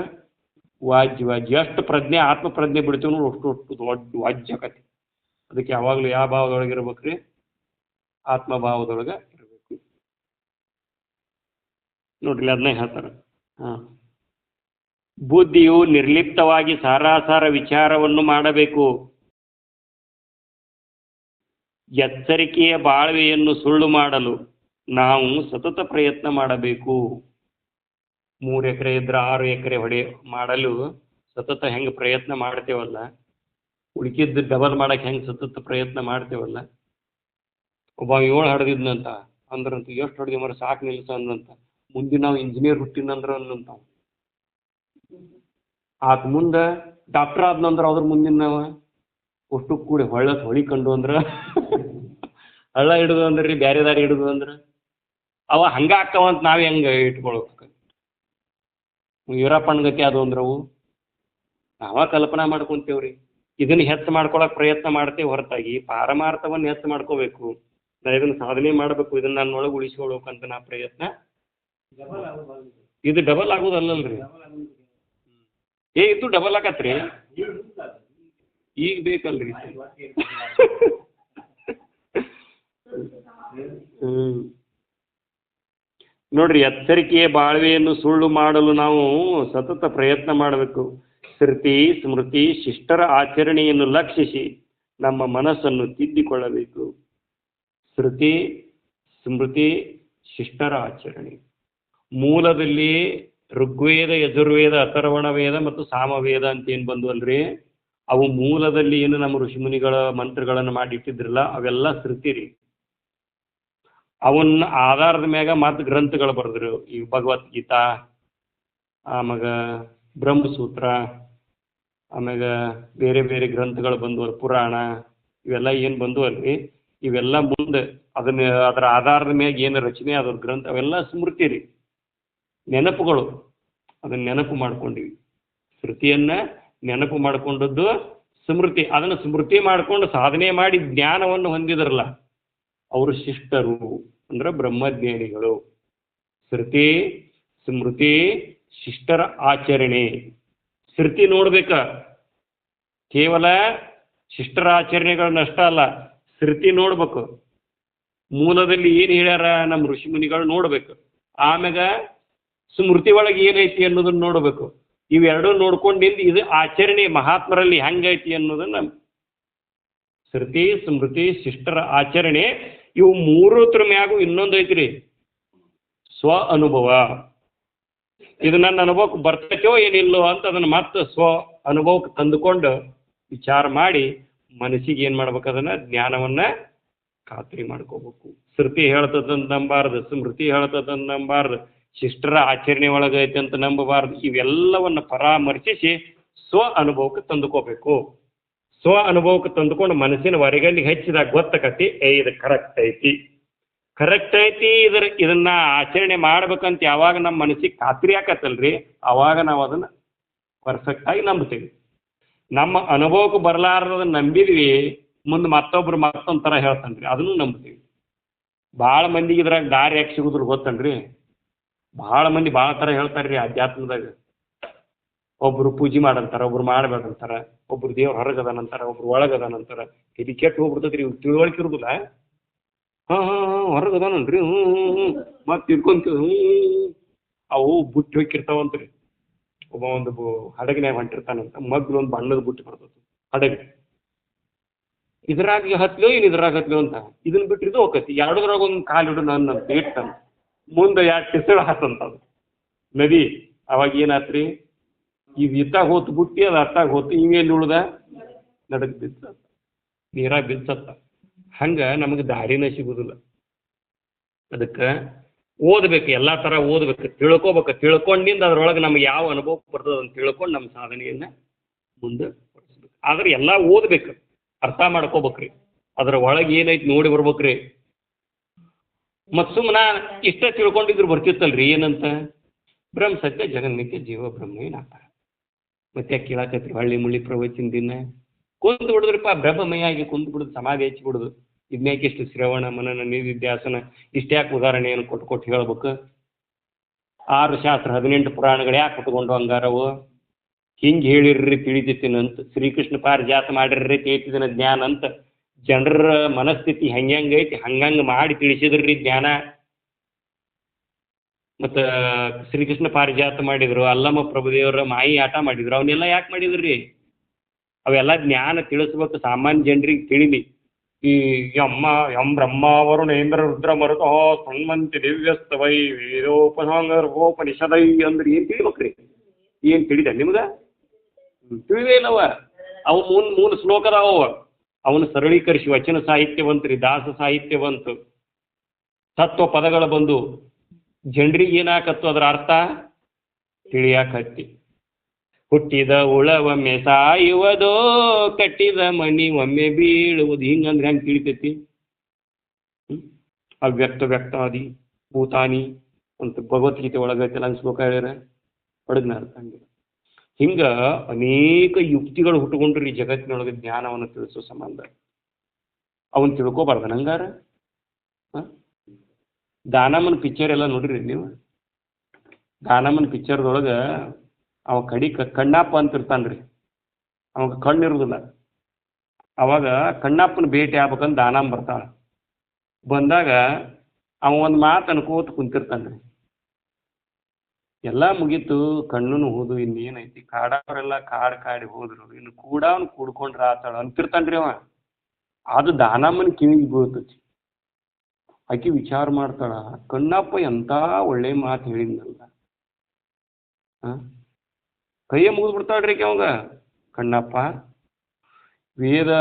ವಾಜ್ಯ ಎಷ್ಟು ಪ್ರಜ್ಞೆ ಆತ್ಮ ಪ್ರಜ್ಞೆ ಬಿಡ್ತೀವಿ ನೋಡಿ ಅಷ್ಟು ದೊಡ್ಡ ವಾಜ್ಯ ಆಕತಿ ಅದಕ್ಕೆ ಯಾವಾಗಲೂ ಯಾವ ಭಾವದೊಳಗೆ ಇರ್ಬೇಕ್ರಿ ಆತ್ಮಭಾವದೊಳಗೆ ಇರಬೇಕು ನೋಡ್ರಿ ಅದನ್ನೇ ಹೇಳ್ತಾರೆ. ಹಾಂ, ಬುದ್ಧಿಯು ನಿರ್ಲಿಪ್ತವಾಗಿ ಸಾರಾಸಾರ ವಿಚಾರವನ್ನು ಮಾಡಬೇಕು. ಎಚ್ಚರಿಕೆಯ ಬಾಳ್ವೆಯನ್ನು ಸುಳ್ಳು ಮಾಡಲು ನಾವು ಸತತ ಪ್ರಯತ್ನ ಮಾಡಬೇಕು. 3 ಎಕರೆ ಇದ್ರೆ 6 ಎಕರೆ ಮಾಡಲು ಸತತ ಹೆಂಗೆ ಪ್ರಯತ್ನ ಮಾಡ್ತೇವಲ್ಲ, ಉಳ್ಕಿದ್ದು ಡಬಲ್ ಮಾಡಕ್ಕೆ ಹೆಂಗೆ ಸತತ ಪ್ರಯತ್ನ ಮಾಡ್ತೇವಲ್ಲ. ಒಬ್ಬ 7 ಹಡ್ದಿದ್ನಂತ ಅಂದ್ರಂತ, ಎಷ್ಟು ಹೊಡೆದಿ ಮರ ಸಾಕು ನಿಲ್ಸ ಅಂದಂತ. ಮುಂದೆ ನಾವು ಇಂಜಿನಿಯರ್ ಹುಟ್ಟಿನಂದ್ರ ಅನ್ನಂತ. ಆತ ಮುಂದೆ ಡಾಕ್ಟರ್ ಆದ್ನಂದ್ರ ಅದ್ರ ಮುಂದಿನ ನಾವು ಅಷ್ಟು ಕೂಡಿ ಹೊಳಿ ಕಂಡು ಅಂದ್ರೆ ಹಳ್ಳ ಹಿಡಿದು ಅಂದ್ರಿ ಬೇರೆ ದಾರಿ ಹಿಡಿದು ಅಂದ್ರೆ ಅವ ಹಂಗ ಆಗ್ತಾವಂತ ನಾವೇ ಹೆಂಗೆ ಇಟ್ಕೊಳ್ಬೇಕು. ವೀರಪ್ಪನ ಗತಿ ಅದು ಅಂದ್ರವು ನಾವ ಕಲ್ಪನಾ ಮಾಡ್ಕೊಂತೇವ್ರಿ. ಇದನ್ನ ಹೆಚ್ಚು ಮಾಡ್ಕೊಳಕ್ ಪ್ರಯತ್ನ ಮಾಡ್ತೇವೆ ಹೊರತಾಗಿ ಪಾರಮಾರ್ಥವನ್ನು ಹೆಚ್ಚು ಮಾಡ್ಕೋಬೇಕು. ನಾ ಇದನ್ನ ಸಾಧನೆ ಮಾಡಬೇಕು, ಇದನ್ನ ನನ್ನೊಳಗೆ ಉಳಿಸ್ಕೊಳ್ಬೇಕು ಅಂತ ನಾ ಪ್ರಯತ್ನ. ಇದು ಡಬಲ್ ಆಗೋದಲ್ಲಲ್ರಿ. ಇದು ಡಬಲ್ ಆಗತ್ರಿ, ಈಗ ಬೇಕಲ್ರಿ. ನೋಡ್ರಿ, ಎಚ್ಚರಿಕೆಯ ಬಾಳ್ವೆಯನ್ನು ಸುಳ್ಳು ಮಾಡಲು ನಾವು ಸತತ ಪ್ರಯತ್ನ ಮಾಡಬೇಕು. ಶ್ರುತಿ ಸ್ಮೃತಿ ಶಿಷ್ಟರ ಆಚರಣೆಯನ್ನು ಲಕ್ಷಿಸಿ ನಮ್ಮ ಮನಸ್ಸನ್ನು ತಿದ್ದಿಕೊಳ್ಳಬೇಕು. ಶ್ರುತಿ ಸ್ಮೃತಿ ಶಿಷ್ಟರ ಆಚರಣೆ ಮೂಲದಲ್ಲಿ ಋಗ್ವೇದ, ಯಜುರ್ವೇದ, ಅಥರ್ವಣ ವೇದ ಮತ್ತು ಸಾಮವೇದ ಅಂತ ಏನು ಬಂದ್ವಲ್ರಿ, ಅವು ಮೂಲದಲ್ಲಿ ಏನು ನಮ್ಮ ಋಷಿಮುನಿಗಳ ಮಂತ್ರಗಳನ್ನು ಮಾಡಿಟ್ಟಿದ್ರಲ್ಲ ಅವೆಲ್ಲ ಶ್ರುತಿ ರೀ. ಅವನ್ನ ಆಧಾರದ ಮ್ಯಾಗ ಮತ್ತು ಗ್ರಂಥಗಳು ಬರೆದ್ರು. ಈ ಭಗವದ್ಗೀತಾ, ಆಮ್ಯಾಗ ಬ್ರಹ್ಮಸೂತ್ರ, ಆಮ್ಯಾಗ ಬೇರೆ ಬೇರೆ ಗ್ರಂಥಗಳು ಬಂದವಲ್ಲ, ಪುರಾಣ, ಇವೆಲ್ಲ ಏನು ಬಂದವಲ್ರಿ, ಇವೆಲ್ಲ ಮುಂದೆ ಅದರ ಆಧಾರದ ಮ್ಯಾಗ ಏನು ರಚನೆ ಅದ್ರ ಗ್ರಂಥ ಅವೆಲ್ಲ ಸ್ಮೃತಿ ರೀ, ನೆನಪುಗಳು. ಅದನ್ನ ನೆನಪು ಮಾಡ್ಕೊಂಡಿವಿ. ಶ್ರುತಿಯನ್ನ ನೆನಪು ಮಾಡ್ಕೊಂಡದ್ದು ಸ್ಮೃತಿ. ಅದನ್ನು ಸ್ಮೃತಿ ಮಾಡ್ಕೊಂಡು ಸಾಧನೆ ಮಾಡಿ ಜ್ಞಾನವನ್ನು ಹೊಂದಿದ್ರಲ್ಲ ಅವರು ಶಿಷ್ಟರು, ಅಂದ್ರೆ ಬ್ರಹ್ಮಜ್ಞಾನಿಗಳು. ಶ್ರುತಿ ಸ್ಮೃತಿ ಶಿಷ್ಟರ ಆಚರಣೆ. ಶ್ರುತಿ ನೋಡ್ಬೇಕ, ಕೇವಲ ಶಿಷ್ಟರ ಆಚರಣೆಗಳನ್ನಷ್ಟ ಅಲ್ಲ, ಶ್ರುತಿ ನೋಡ್ಬೇಕು. ಮೂಲದಲ್ಲಿ ಏನು ಹೇಳ್ಯಾರ ನಮ್ಮ ಋಷಿಮುನಿಗಳು ನೋಡ್ಬೇಕು. ಆಮ್ಯಾಗ ಸ್ಮೃತಿ ಒಳಗೆ ಏನೈತಿ ಅನ್ನೋದನ್ನ ನೋಡ್ಬೇಕು. ಇವೆರಡೂ ನೋಡ್ಕೊಂಡಿಂದ ಇದು ಆಚರಣೆ ಮಹಾತ್ಮರಲ್ಲಿ ಹೆಂಗೈತಿ ಅನ್ನೋದನ್ನ ಶ್ರುತಿ ಸ್ಮೃತಿ ಶಿಷ್ಟರ ಆಚರಣೆ. ಇವು ಮೂರತ್ರ ಮ್ಯಾಗೂ ಇನ್ನೊಂದು ಐತ್ರಿ, ಸ್ವ ಅನುಭವ. ಇದು ನನ್ನ ಅನುಭವಕ್ಕೆ ಬರ್ತೈತೋ ಏನಿಲ್ಲೋ ಅಂತ ಅದನ್ನು ಮತ್ತೆ ಸ್ವ ಅನುಭವಕ್ಕೆ ತಂದುಕೊಂಡು ವಿಚಾರ ಮಾಡಿ ಮನಸ್ಸಿಗೆ ಏನು ಮಾಡ್ಬೇಕು, ಅದನ್ನ ಜ್ಞಾನವನ್ನ ಖಾತ್ರಿ ಮಾಡ್ಕೋಬೇಕು. ಶ್ರುತಿ ಹೇಳ್ತದಂತ ನಂಬಾರ್ದು, ಸ್ಮೃತಿ ಹೇಳ್ತದಂತ ನಂಬಾರ್ದು, ಶಿಷ್ಟರ ಆಚರಣೆ ಒಳಗೈತೆ ಅಂತ ನಂಬಬಾರ್ದು. ಇವೆಲ್ಲವನ್ನು ಪರಾಮರ್ಶಿಸಿ ಸ್ವ ಅನುಭವಕ್ಕೆ ತಂದುಕೋಬೇಕು. ಸ್ವ ಅನುಭವಕ್ಕೆ ತಂದುಕೊಂಡು ಮನಸ್ಸಿನ ಹೊರಗಲ್ಲಿಗೆ ಹಚ್ಚಿದಾಗ ಗೊತ್ತಾಕತಿ, ಇದು ಕರೆಕ್ಟ್ ಐತಿ, ಕರೆಕ್ಟ್ ಐತಿ, ಇದನ್ನ ಆಚರಣೆ ಮಾಡ್ಬೇಕಂತ ಯಾವಾಗ ನಮ್ಮ ಮನಸ್ಸಿಗೆ ಖಾತ್ರಿ ಆಕತ್ತಲ್ರಿ, ಅವಾಗ ನಾವು ಅದನ್ನು ಪರ್ಫೆಕ್ಟಾಗಿ ನಂಬ್ತೀವಿ. ನಮ್ಮ ಅನುಭವಕ್ಕೆ ಬರಲಾರ್ದದನ್ನ ನಂಬಿದ್ವಿ, ಮುಂದೆ ಮತ್ತೊಬ್ರು ಮತ್ತೊಂದು ಥರ ಹೇಳ್ತಾನ್ರಿ, ಅದನ್ನು ನಂಬ್ತೀವಿ. ಭಾಳ ಮಂದಿಗೆ ಇದ್ರಾಗ ದಾರಿ ಯಾಕೆ ಸಿಗುದ್ರು ಗೊತ್ತನ್ರಿ. ಭಾಳ ಮಂದಿ ಭಾಳ ಥರ ಹೇಳ್ತಾರೆ ರೀ ಅಧ್ಯಾತ್ಮದಾಗ. ಒಬ್ರು ಪೂಜೆ ಮಾಡಂತಾರ, ಒಬ್ರು ಮಾಡ್ಬೇಕಂತಾರ, ಒಬ್ರು ದೇವ್ರ ಹೊರಗದಾನಂತಾರ, ಒಬ್ರು ಒಳಗದಾನಂತಾರ. ಇದು ಕೆಟ್ಟು ಹೋಗ್ಬಿಡ್ತೈತಿ ರೀ, ತಿಳುವಳಿಕೆ ಇರುದಿಲ್ಲ. ಹಾಂ ಹಾಂ ಹಾಂ ಹೊರಗದಾನನ್ರಿ, ಮತ್ತೆ ತಿಳ್ಕೊಂತ ಅವು ಬುಟ್ಟಿ ಹೋಗಿರ್ತಾವಂತ್ರಿ. ಒಬ್ಬ ಒಂದು ಹಡಗಿನಾಗ ಹೊಂಟಿರ್ತಾನಂತ, ಮಗ್ಲು ಒಂದು ಬಣ್ಣದ ಬುಟ್ಟಿ ಬರ್ತದೆ ಹಡಗ. ಇದ್ರಾಗ ಹತ್ಲೋ ಏನು ಇದ್ರಾಗ ಹತ್ಲೋ ಅಂತ ಇದನ್ನ ಬಿಟ್ಟಿದ್ದು ಹೋಗತಿ. ಎರಡದ್ರಾಗ ಒಂದು ಕಾಲು ಹಿಡು ನನ್ನ ಇಟ್ಟಂತ ಮುಂದೆ 2 ಟಿಸಳು ಹಾಕಂತದು ನದಿ. ಅವಾಗ ಏನಾತ್ರಿ, ಇದು ಇತ್ತಾಗ ಹೋತು ಬುಟ್ಟಿ, ಅದು ಅತ್ತಾಗ ಹೋತು, ಇವೇನು ಉಳ್ದ ನಡಕ್ ಬಿದ್ದ ನೀರಾಗ ಬಿದ್ಸತ್ತ. ಹಂಗೆ ನಮಗೆ ದಾರಿನೇ ಸಿಗುದಿಲ್ಲ. ಅದಕ್ಕೆ ಓದಬೇಕು, ಎಲ್ಲ ಥರ ಓದಬೇಕು, ತಿಳ್ಕೊಬೇಕು. ತಿಳ್ಕೊಂಡಿಂದ ಅದ್ರೊಳಗೆ ನಮ್ಗೆ ಯಾವ ಅನುಭವ ಬರ್ತದೆ ಅಂತ ತಿಳ್ಕೊಂಡು ನಮ್ಮ ಸಾಧನೆಯನ್ನು ಮುಂದೆ ಪಡಿಸ್ಬೇಕು. ಆದ್ರೆ ಎಲ್ಲ ಓದಬೇಕು, ಅರ್ಥ ಮಾಡ್ಕೋಬೇಕ್ರಿ, ಅದ್ರ ಒಳಗೆ ಏನೈತಿ ನೋಡಿ ಬರ್ಬೇಕ್ರಿ. ಮತ್ತು ಸುಮ್ಮನೆ ಇಷ್ಟ ತಿಳ್ಕೊಂಡಿದ್ರು ಬರ್ತಿತ್ತಲ್ರಿ, ಏನಂತ ಬ್ರಹ್ಮ ಸತ್ಯ ಜಗನ್ಮಿತ್ಯ ಜೀವ ಬ್ರಹ್ಮೇನಾಥ. ಮತ್ತೆ ಕೇಳಾಕತ್ರಿ ಹಳ್ಳಿ ಮುಳ್ಳಿ ಪ್ರವಚನ ದಿನ ಕುಂತು ಬಿಡುದ್ರಿಪ್ಪ, ಬ್ರಹ್ಮಮಯಾಗಿ ಕುಂತು ಬಿಡುದು, ಸಮಾಧಿ ಹಚ್ಚಿ ಬಿಡುದು. ಇದನ್ಯಾಕೆ ಇಷ್ಟು ಶ್ರವಣ ಮನನ ನಿಧಿಧ್ಯಾಸನ ಇಷ್ಟ್ಯಾಕೆ ಉದಾಹರಣೆಯನ್ನು ಕೊಟ್ಟು ಹೇಳ್ಬೇಕು. 6 ಶಾಸ್ತ್ರ 18 ಪುರಾಣಗಳು ಯಾಕೆ ಕೊಟ್ಕೊಂಡು ಹಂಗಾರವು? ಹಿಂಗೆ ಹೇಳಿರ್ರಿ ತಿಳಿತಿದ್ದೀನಂತ, ಶ್ರೀಕೃಷ್ಣ ಪಾರಿಜಾತ ಮಾಡಿರ್ರಿ ತಿಳಿತಿದ್ದೀನ ಜ್ಞಾನ ಅಂತ. ಜನರ ಮನಸ್ಥಿತಿ ಹೆಂಗೈತಿ ಹಂಗಂಗೆ ಮಾಡಿ ತಿಳಿಸಿದ್ರಿ ಜ್ಞಾನ. ಮತ್ತು ಶ್ರೀಕೃಷ್ಣ ಪಾರಿಜಾತ ಮಾಡಿದರು, ಅಲ್ಲಮ್ಮ ಪ್ರಭುದೇವರ ಮಾಯಿ ಆಟ ಮಾಡಿದ್ರು. ಅವನ್ನೆಲ್ಲ ಯಾಕೆ ಮಾಡಿದ್ರಿ? ಅವೆಲ್ಲ ಜ್ಞಾನ ತಿಳಿಸ್ಬೇಕು, ಸಾಮಾನ್ಯ ಜನರಿಗೆ ತಿಳಿಲಿ. ಈ ಯಂ ಬ್ರಹ್ಮ ವರುಣೇಂದ್ರ ರುದ್ರ ಮರುತ ಸನ್ಮಂತಿ ದಿವ್ಯಸ್ತವೈ ವೇದೋಪನಿಷದೈ ಅಂದ್ರೆ ಏನು ತಿಳಿಬೇಕ್ರಿ? ಏನು ತಿಳಿದ ನಿಮ್ಗೆ? ತಿಳಿದೇ ಇಲ್ಲವ. ಅವು ಮೂರು ಶ್ಲೋಕದಾವ. ಅವನು ಸರಳೀಕರಿಸಿ ವಚನ ಸಾಹಿತ್ಯವಂತ್ರಿ, ದಾಸ ಸಾಹಿತ್ಯವಂತು, ತತ್ವ ಪದಗಳು ಬಂದು ಜನರಿಗೆ ಏನಾಕತ್ತು ಅದರ ಅರ್ಥ ತಿಳಿಯಾಕತ್ತಿ. ಹುಟ್ಟಿದ ಹುಳ ಒಮ್ಮೆ ಸಾಯುವುದೋ, ಕಟ್ಟಿದ ಮಣಿ ಒಮ್ಮೆ ಬೀಳುವುದು. ಹಿಂಗಂದ್ರೆ ಹೆಂಗೆ ತಿಳಿತೈತಿ? ಅವ್ಯಕ್ತ ವ್ಯಕ್ತಾದಿ ಭೂತಾನಿ ಅಂತ ಭಗವದ್ಗೀತೆ ಒಳಗೈತೆಲ್ಲ ಹಂಗೆ ಶ್ಲೋಕ ಹೇಳ್ಯಾರ. ಹೊಡೆದ್ನ ಅರ್ಥ ಹಂಗೆ. ಹಿಂಗೆ ಅನೇಕ ಯುಕ್ತಿಗಳು ಹುಟ್ಟುಕೊಂಡ್ರಿ ಈ ಜಗತ್ತಿನೊಳಗೆ ಜ್ಞಾನವನ್ನು ತಿಳಿಸೋ ಸಂಬಂಧ. ಅವನು ತಿಳ್ಕೊಬಾರ್ದು ಹಂಗಾರ. ದಾನಮ್ಮನ ಪಿಕ್ಚರ್ ಎಲ್ಲ ನೋಡ್ರಿ ನೀವು? ದಾನಮ್ಮನ ಪಿಕ್ಚರ್ದೊಳಗೆ ಅವ ಕಣ್ಣಪ್ಪ ಅಂತ ಇರ್ತಾನ್ರಿ. ಅವಾಗ ಕಣ್ಣಿರುವುದಿಲ್ಲ. ಅವಾಗ ಕಣ್ಣಪ್ಪನ ಭೇಟಿ ಆಗ್ಬೇಕಂತ ದಾನಮ್ಮ ಬರ್ತಾಳ. ಬಂದಾಗ ಅವ ಒಂದು ಮಾತು ಅನ್ಕೋತ ಕುಂತಿರ್ತಾನ್ರಿ. ಎಲ್ಲ ಮುಗೀತು, ಕಣ್ಣನು ಹೋದು, ಇನ್ನೇನೈತಿ, ಕಾಡವರೆಲ್ಲ ಕಾಡಿ ಹೋದ್ರು, ಇನ್ನು ಕೂಡ ಅವ್ನು ಕೂಡ್ಕೊಂಡ್ರ ಆತಾಳ ಅಂತಿರ್ತಾನ್ರಿ ಅವ. ಅದು ದಾನಮ್ಮನ ಕಿವಿಗೆ ಬೀಳ್ತೈತಿ. ಆಕಿ ವಿಚಾರ ಮಾಡ್ತಾಳ, ಕಣ್ಣಪ್ಪ ಎಂತ ಒಳ್ಳೆ ಮಾತು ಹೇಳಿದ್ನಲ್ಲ. ಕೈಯ ಮುಗಿದು ಬಿಡ್ತಾಳ್ರಿ ಅವಾಗ. ಕಣ್ಣಪ್ಪ ವೇದ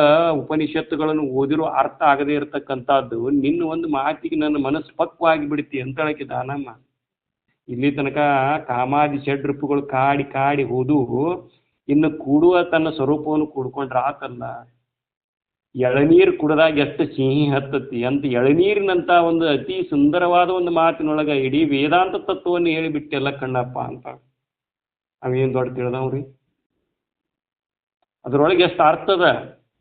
ಉಪನಿಷತ್ತುಗಳನ್ನು ಓದಿರೋ ಅರ್ಥ ಆಗದೆ ಇರತಕ್ಕಂಥದ್ದು ನಿನ್ನ ಒಂದು ಮಾತಿಗೆ ನನ್ನ ಮನಸ್ಸು ಪಕ್ವಾಗಿ ಬಿಡ್ತಿ ಅಂತ ಹೇಳಕ್ಕೆ ದಾನಮ್ಮ. ಇಲ್ಲಿ ತನಕ ಕಾಮಾದಿ ಷಡ್ರೂಪಗಳು ಕಾಡಿ ಹೋದು, ಇನ್ನು ಕೂಡುವ ತನ್ನ ಸ್ವರೂಪವನ್ನು ಕೂಡ್ಕೊಂಡ್ರೆ ಆತಲ್ಲ. ಎಳನೀರು ಕುಡ್ದಾಗ ಎಷ್ಟು ಸಿಹಿ ಹತ್ತತಿ ಅಂತ ಎಳನೀರಿನಂತ ಒಂದು ಅತಿ ಸುಂದರವಾದ ಒಂದು ಮಾತಿನೊಳಗೆ ಇಡೀ ವೇದಾಂತ ತತ್ವವನ್ನು ಹೇಳಿಬಿಟ್ಟೆಲ್ಲ ಕಣ್ಣಪ್ಪ ಅಂತ. ಅವೇನು ದೊಡ್ಡ ತಿಳಿದವ್ರಿ? ಅದ್ರೊಳಗೆ ಎಷ್ಟು ಅರ್ಥದ.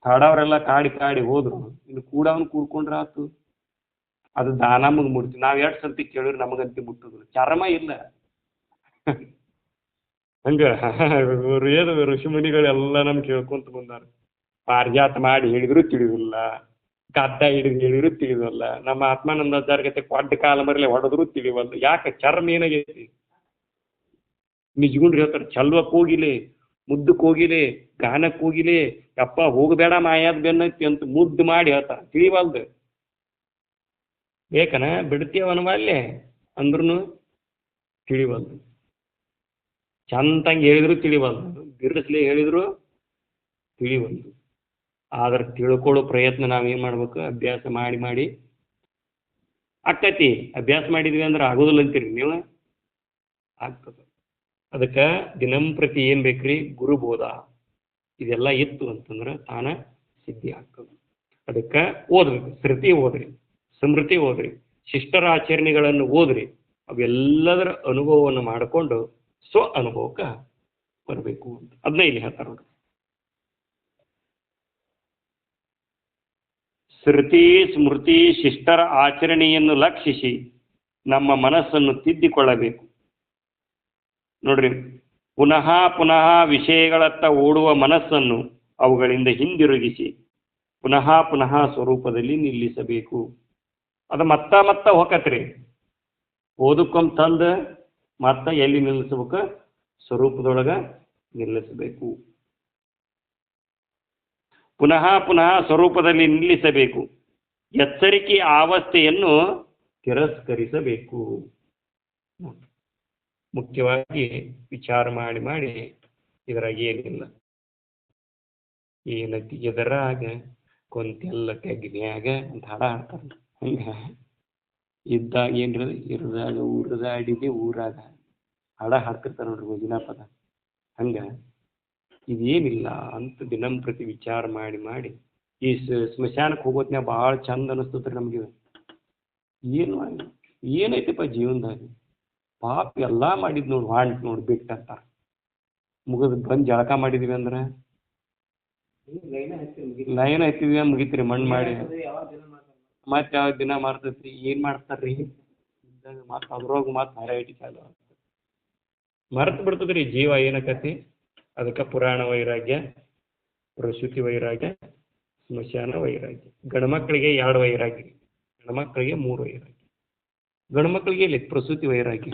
ಕಾಡವರೆಲ್ಲ ಕಾಡಿ ಹೋದ್ರು, ಇನ್ನು ಕೂಡ ಅವ್ನು ಕೂಡ್ಕೊಂಡ್ರೆ ಆತು. ಅದು ದಾನಮ್ಮಗೆ ಮುಟ್ತಿ. ನಾವು ಎರಡು ಸರ್ತಿ ಕೇಳಿದ್ರೆ ನಮಗಂತಿ ಮುಟ್ಟುದ್ರು. ಚರ್ಮ ಇಲ್ಲ ಹಂಗ ಋಷಿಮುನಿಗಳೆಲ್ಲ ನಮ್ಗೆ ಕೇಳ್ಕೊಂತ ಬಂದಾರ. ಪಾರಿಜಾತ ಮಾಡಿ ಹೇಳಿದ್ರು ತಿಳಿದಿಲ್ಲ, ಗದ್ದ ಹಿಡಿದು ಹೇಳಿದ್ರು ತಿಳಿದಲ್ಲ, ನಮ್ಮ ಆತ್ಮಾನಂದಾಚಾರ ಗತೆ ಕೊಡ್ಡ ಕಾಲ ಮರಲೆ ಹೊಡೆದ್ರು ತಿಳಿವಲ್ಲ. ಯಾಕೆ? ಚರ್ಮ ಏನಾಗೈತಿ? ನಿಜ್ಗುಂಡ್ರಿ ಹೇಳ್ತಾರೆ, ಚಲ್ವಕ್ಕೆ ಹೋಗಿಲಿ, ಮುದ್ದಕ್ಕೆ ಹೋಗಿಲಿ, ಗಾನಕ್ಕೆ ಹೋಗಿಲಿ, ಯಪ್ಪ ಹೋಗಬೇಡ ಮಾಯಾದ ಬೆನ್ನೈತಿ ಅಂತ ಮುದ್ದು ಮಾಡಿ ಹೇಳ್ತಾರೆ. ತಿಳಿವಲ್ದು. ಬೇಕನ ಬಿಡ್ತೀವನವಲ್ಲೇ ಅಂದ್ರೂ ತಿಳಿವಲ್ದು. ಚಂದಂಗೆ ಹೇಳಿದ್ರು ತಿಳಿವಲ್ದು, ಬಿಡಿಸ್ಲಿ ಹೇಳಿದ್ರು ತಿಳಿವಲ್ದು. ಆದ್ರೆ ತಿಳ್ಕೊಳ್ಳೋ ಪ್ರಯತ್ನ ನಾವೇನು ಮಾಡ್ಬೇಕು? ಅಭ್ಯಾಸ ಮಾಡಿ ಆಕ್ಕತಿ. ಅಭ್ಯಾಸ ಮಾಡಿದ್ವಿ ಅಂದ್ರೆ ಆಗೋದಿಲ್ಲ ಅಂತೀರಿ ನೀವು? ಆಗ್ತದೆ. ಅದಕ್ಕೆ ದಿನಂಪ್ರತಿ ಏನು ಬೇಕ್ರಿ? ಗುರುಬೋಧ ಇದೆಲ್ಲ ಇತ್ತು ಅಂತಂದ್ರೆ ತಾನ ಸಿದ್ಧಿ ಆಗ್ತದೆ. ಅದಕ್ಕೆ ಓದ್ಬೇಕು. ಶ್ರುತಿ ಓದ್ರಿ, ಸ್ಮೃತಿ ಓದ್ರಿ, ಶಿಷ್ಟರ ಆಚರಣೆಗಳನ್ನು ಓದ್ರಿ. ಅವೆಲ್ಲದರ ಅನುಭವವನ್ನು ಮಾಡಿಕೊಂಡು ಸ್ವ ಅನುಭವಕ್ಕೆ ಬರಬೇಕು ಅಂತ ಅದನ್ನ ಇಲ್ಲಿ ಹೇಳ್ತಾರೆ ನೋಡ್ರಿ. ಶ್ರುತಿ ಸ್ಮೃತಿ ಶಿಷ್ಟರ ಆಚರಣೆಯನ್ನು ಲಕ್ಷಿಸಿ ನಮ್ಮ ಮನಸ್ಸನ್ನು ತಿದ್ದಿಕೊಳ್ಳಬೇಕು. ನೋಡ್ರಿ, ಪುನಃ ವಿಷಯಗಳತ್ತ ಓಡುವ ಮನಸ್ಸನ್ನು ಅವುಗಳಿಂದ ಹಿಂದಿರುಗಿಸಿ ಪುನಃ ಸ್ವರೂಪದಲ್ಲಿ ನಿಲ್ಲಿಸಬೇಕು. ಅದು ಮತ್ತ ಹೊಕತ್ರಿ. ಓದಕ್ಕೊಮ್ಮೆ ತಂದು ಮತ್ತೆ ಎಲ್ಲಿ ನಿಲ್ಲಿಸ್ಬೇಕು? ಸ್ವರೂಪದೊಳಗೆ ನಿಲ್ಲಿಸಬೇಕು. ಪುನಃ ಸ್ವರೂಪದಲ್ಲಿ ನಿಲ್ಲಿಸಬೇಕು. ಎಚ್ಚರಿಕೆ ಅವಸ್ಥೆಯನ್ನು ತಿರಸ್ಕರಿಸಬೇಕು. ಮುಖ್ಯವಾಗಿ ವಿಚಾರ ಮಾಡಿ ಇದರಾಗ ಏನಿಲ್ಲ, ಏನೈತಿ ಎದರಾಗ ಕೊಂತೆಲ್ಲ ತೆಗ್ನ್ಯಾಗ ಅಂತ ಹಾಡ ಹಾಡ್ತಾರೆ. ಹಂಗ ಇದ್ದಾಗ ಏನ್ರ ಇರದಾಗ ಉರಿದಾಡಿದೆ ಊರಾಗ ಹಾಡ ಹಾಡ್ತಿರ್ತಾರೆ ನೋಡ್ರಿ ಭಜನಾ ಪದ. ಹಂಗ ಇದೇನಿಲ್ಲ ಅಂತ ದಿನಂಪ್ರತಿ ವಿಚಾರ ಮಾಡಿ ಈ ಸ್ಮಶಾನಕ್ಕೆ ಹೋಗೋತ್ನ್ಯಾಗ ಭಾಳ ಚಂದ ಅನಿಸ್ತದ್ರಿ ನಮ್ಗೆ. ಏನೈತಿಪ್ಪ ಜೀವನದಾಗ? ಪಾಪ ಎಲ್ಲ ಮಾಡಿದ್ ನೋಡಿ, ವಾಂಟ್ ನೋಡಿ ಬಿಟ್ಟು ಅಂತಾರ. ಮುಗಿದ್ ಬಂದು ಜಳಕ ಮಾಡಿದ್ವಿ ಅಂದ್ರೆ ಲೈನ್ ಹತ್ತಿದ್ವಿ ಮುಗಿತ್ರಿ, ಮಣ್ಣು ಮಾಡಿ ಮತ್ತೆ ಯಾವ ದಿನ ಮಾಡ್ತೈತ್ರಿ. ಏನು ಮಾಡ್ತಾರ್ರಿ? ಮತ್ತೆ ಅದ್ರೊಳಗೆ ಮತ್ತೆ ವೆರೈಟಿ ಚಾಲು ಮರೆತು ಬಿಡ್ತದ್ರಿ ಜೀವ ಏನಕತಿ. ಅದಕ್ಕೆ ಪುರಾಣ ವೈರಾಗ್ಯ, ಪ್ರಸೂತಿ ವೈರಾಗ್ಯ, ಸ್ಮಶಾನ ವೈರಾಗ್ಯ. ಗಂಡ್ಮಕ್ಳಿಗೆ 2 ವೈರಾಗ್ಯ, ಹೆಣ್ಮಕ್ಳಿಗೆ 3 ವೈರಾಗ್ಯ. ಗಂಡು ಮಕ್ಕಳಿಗೆ ಇಲ್ಲಿ ಪ್ರಸೂತಿ ವೈರಾಗ್ಯ,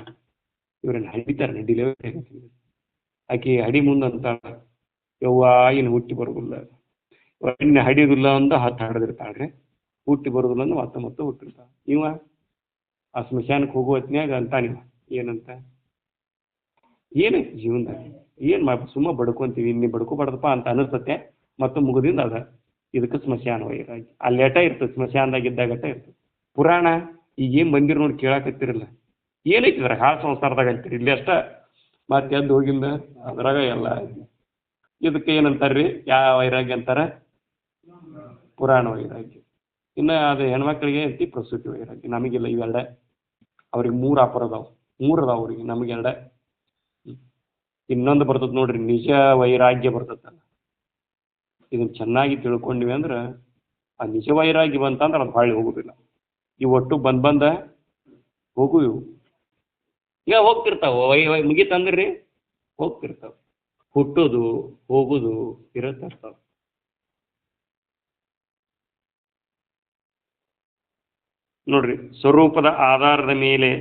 ಇವ್ರನ್ನ ಹಡಿತಾರೆ ಡಿಲಿವರಿ ಆಕೆ ಹಡಿ ಮುಂದೆ ಅಂತ ಯವ್ವ ಇನ್ನು ಹುಟ್ಟಿ ಬರೋದಿಲ್ಲ, ಇನ್ನು ಹಡಿಯೋದಿಲ್ಲ ಅಂತ ಹತ್ತು ಹಡ್ದಿರ್ತಾಳ್ರಿ, ಹುಟ್ಟಿ ಬರೋದಿಲ್ಲ ಅಂದ್ರೆ ಮತ್ತೆ ಹುಟ್ಟಿರ್ತಾಳ. ಇವ ಆ ಸ್ಮಶಾನಕ್ಕೆ ಹೋಗುವ ಹೊತ್ನ್ಯಾಗ ಅಂತ ನೀವು ಏನಂತ ಏನೈತಿ ಜೀವನದಾಗ ಏನು ಸುಮ್ಮ ಬಡ್ಕೊಂತೀವಿ, ಇನ್ನಿ ಬಡ್ಕೋಬಾರ್ದಪ್ಪ ಅಂತ ಅನಿಸ್ತತೆ. ಮತ್ತು ಮುಗಿದಿಂದ ಅದ ಇದಕ್ಕೆ ಸ್ಮಶಾನ ವೈರಾಗಿ ಅಲ್ಲಿ ಎಟ ಇರ್ತದೆ, ಸ್ಮಶಾನದಾಗ ಇದ್ದಾಗಟ ಇರ್ತದೆ. ಪುರಾಣ ಈಗೇನು ಬಂದಿರೋ ನೋಡಿ ಕೇಳಾಕತ್ತಿರಲ್ಲ, ಏನೈತಿ ಇದ್ರಾಗ ಹಾಳು ಸಂಸಾರದಾಗ ಅಂತೀರಿ, ಇಲ್ಲಿ ಅಷ್ಟ ಮತ್ತೆ ಎದ್ದು ಹೋಗಿಂದ ಅದ್ರಾಗ ಎಲ್ಲ. ಇದಕ್ಕೆ ಏನಂತಾರ್ರಿ, ಯಾವ ವೈರಾಗ್ಯ ಅಂತಾರ? ಪುರಾಣ ವೈರಾಗ್ಯ. ಇನ್ನು ಅದು ಹೆಣ್ಮಕ್ಳಿಗೆ ಅಂತಿ ಪ್ರಸೂತಿ ವೈರಾಗ್ಯ. ನಮಗಿಲ್ಲ ಇವೆರಡೆ, ಅವ್ರಿಗೆ 3 ಆಫರ್ ಅದಾವ, 3 ಅದಾವ ಅವ್ರಿಗೆ, ನಮಗೆ ಎರಡೆ. ಇನ್ನೊಂದು ಬರ್ತದೆ ನೋಡ್ರಿ, ನಿಜ ವೈರಾಗ್ಯ ಬರ್ತದಲ್ಲ. ಇದನ್ನು ಚೆನ್ನಾಗಿ ತಿಳ್ಕೊಂಡಿವಿ ಅಂದ್ರೆ ಆ ನಿಜ ವೈರಾಗ್ಯ ಬಂತಂದ್ರೆ ಅದು ಹೊಳ್ಳಿ ಹೋಗುದಿಲ್ಲ. ಇವು ಒಟ್ಟು ಬಂದ ಹೋಗು, ಇವು ಈಗ ಹೋಗ್ತಿರ್ತಾವ, ಮುಗಿತಂದ್ರಿ ಹೋಗ್ತಿರ್ತಾವ. ಹುಟ್ಟೋದು ಹೋಗುದು ಇರತ್ತಿರ್ತಾವ. ನೋಡ್ರಿ, ಸ್ವರೂಪದ ಆಧಾರದ ಮೇಲೆ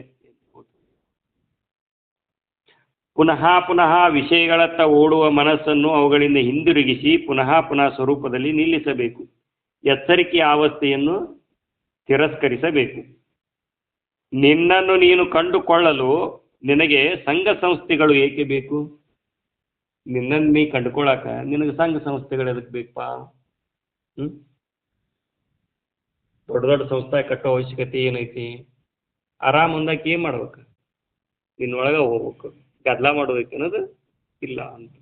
ಪುನಃ ಪುನಃ ವಿಷಯಗಳತ್ತ ಓಡುವ ಮನಸ್ಸನ್ನು ಅವುಗಳಿಂದ ಹಿಂದಿರುಗಿಸಿ ಪುನಃ ಸ್ವರೂಪದಲ್ಲಿ ನಿಲ್ಲಿಸಬೇಕು. ಎಚ್ಚರಿಕೆಯ ಅವಸ್ಥೆಯನ್ನು ತಿರಸ್ಕರಿಸಬೇಕು. ನಿನ್ನನ್ನು ನೀನು ಕಂಡುಕೊಳ್ಳಲು ನಿನಗೆ ಸಂಘ ಸಂಸ್ಥೆಗಳು ಏಕೆ ಬೇಕು? ನಿನ್ನನ್ನು ನೀ ಕಂಡುಕೊಳ್ಳಾಕ ನಿನಗೆ ಸಂಘ ಸಂಸ್ಥೆಗಳು ಎದಕ್ಕೆ ಬೇಕಪ್ಪ? ದೊಡ್ಡ ದೊಡ್ಡ ಸಂಸ್ಥೆ ಕಟ್ಟೋ ಅವಶ್ಯಕತೆ ಏನೈತಿ? ಆರಾಮ್ ಅಂದಕ್ಕೆ ಏನು ಮಾಡ್ಬೇಕು? ನಿನ್ನೊಳಗೆ ಹೋಗ್ಬೇಕು. ಗದ್ದಲ ಮಾಡೋದಕ್ಕೆ ಅನ್ನೋದು ಇಲ್ಲ ಅಂತ.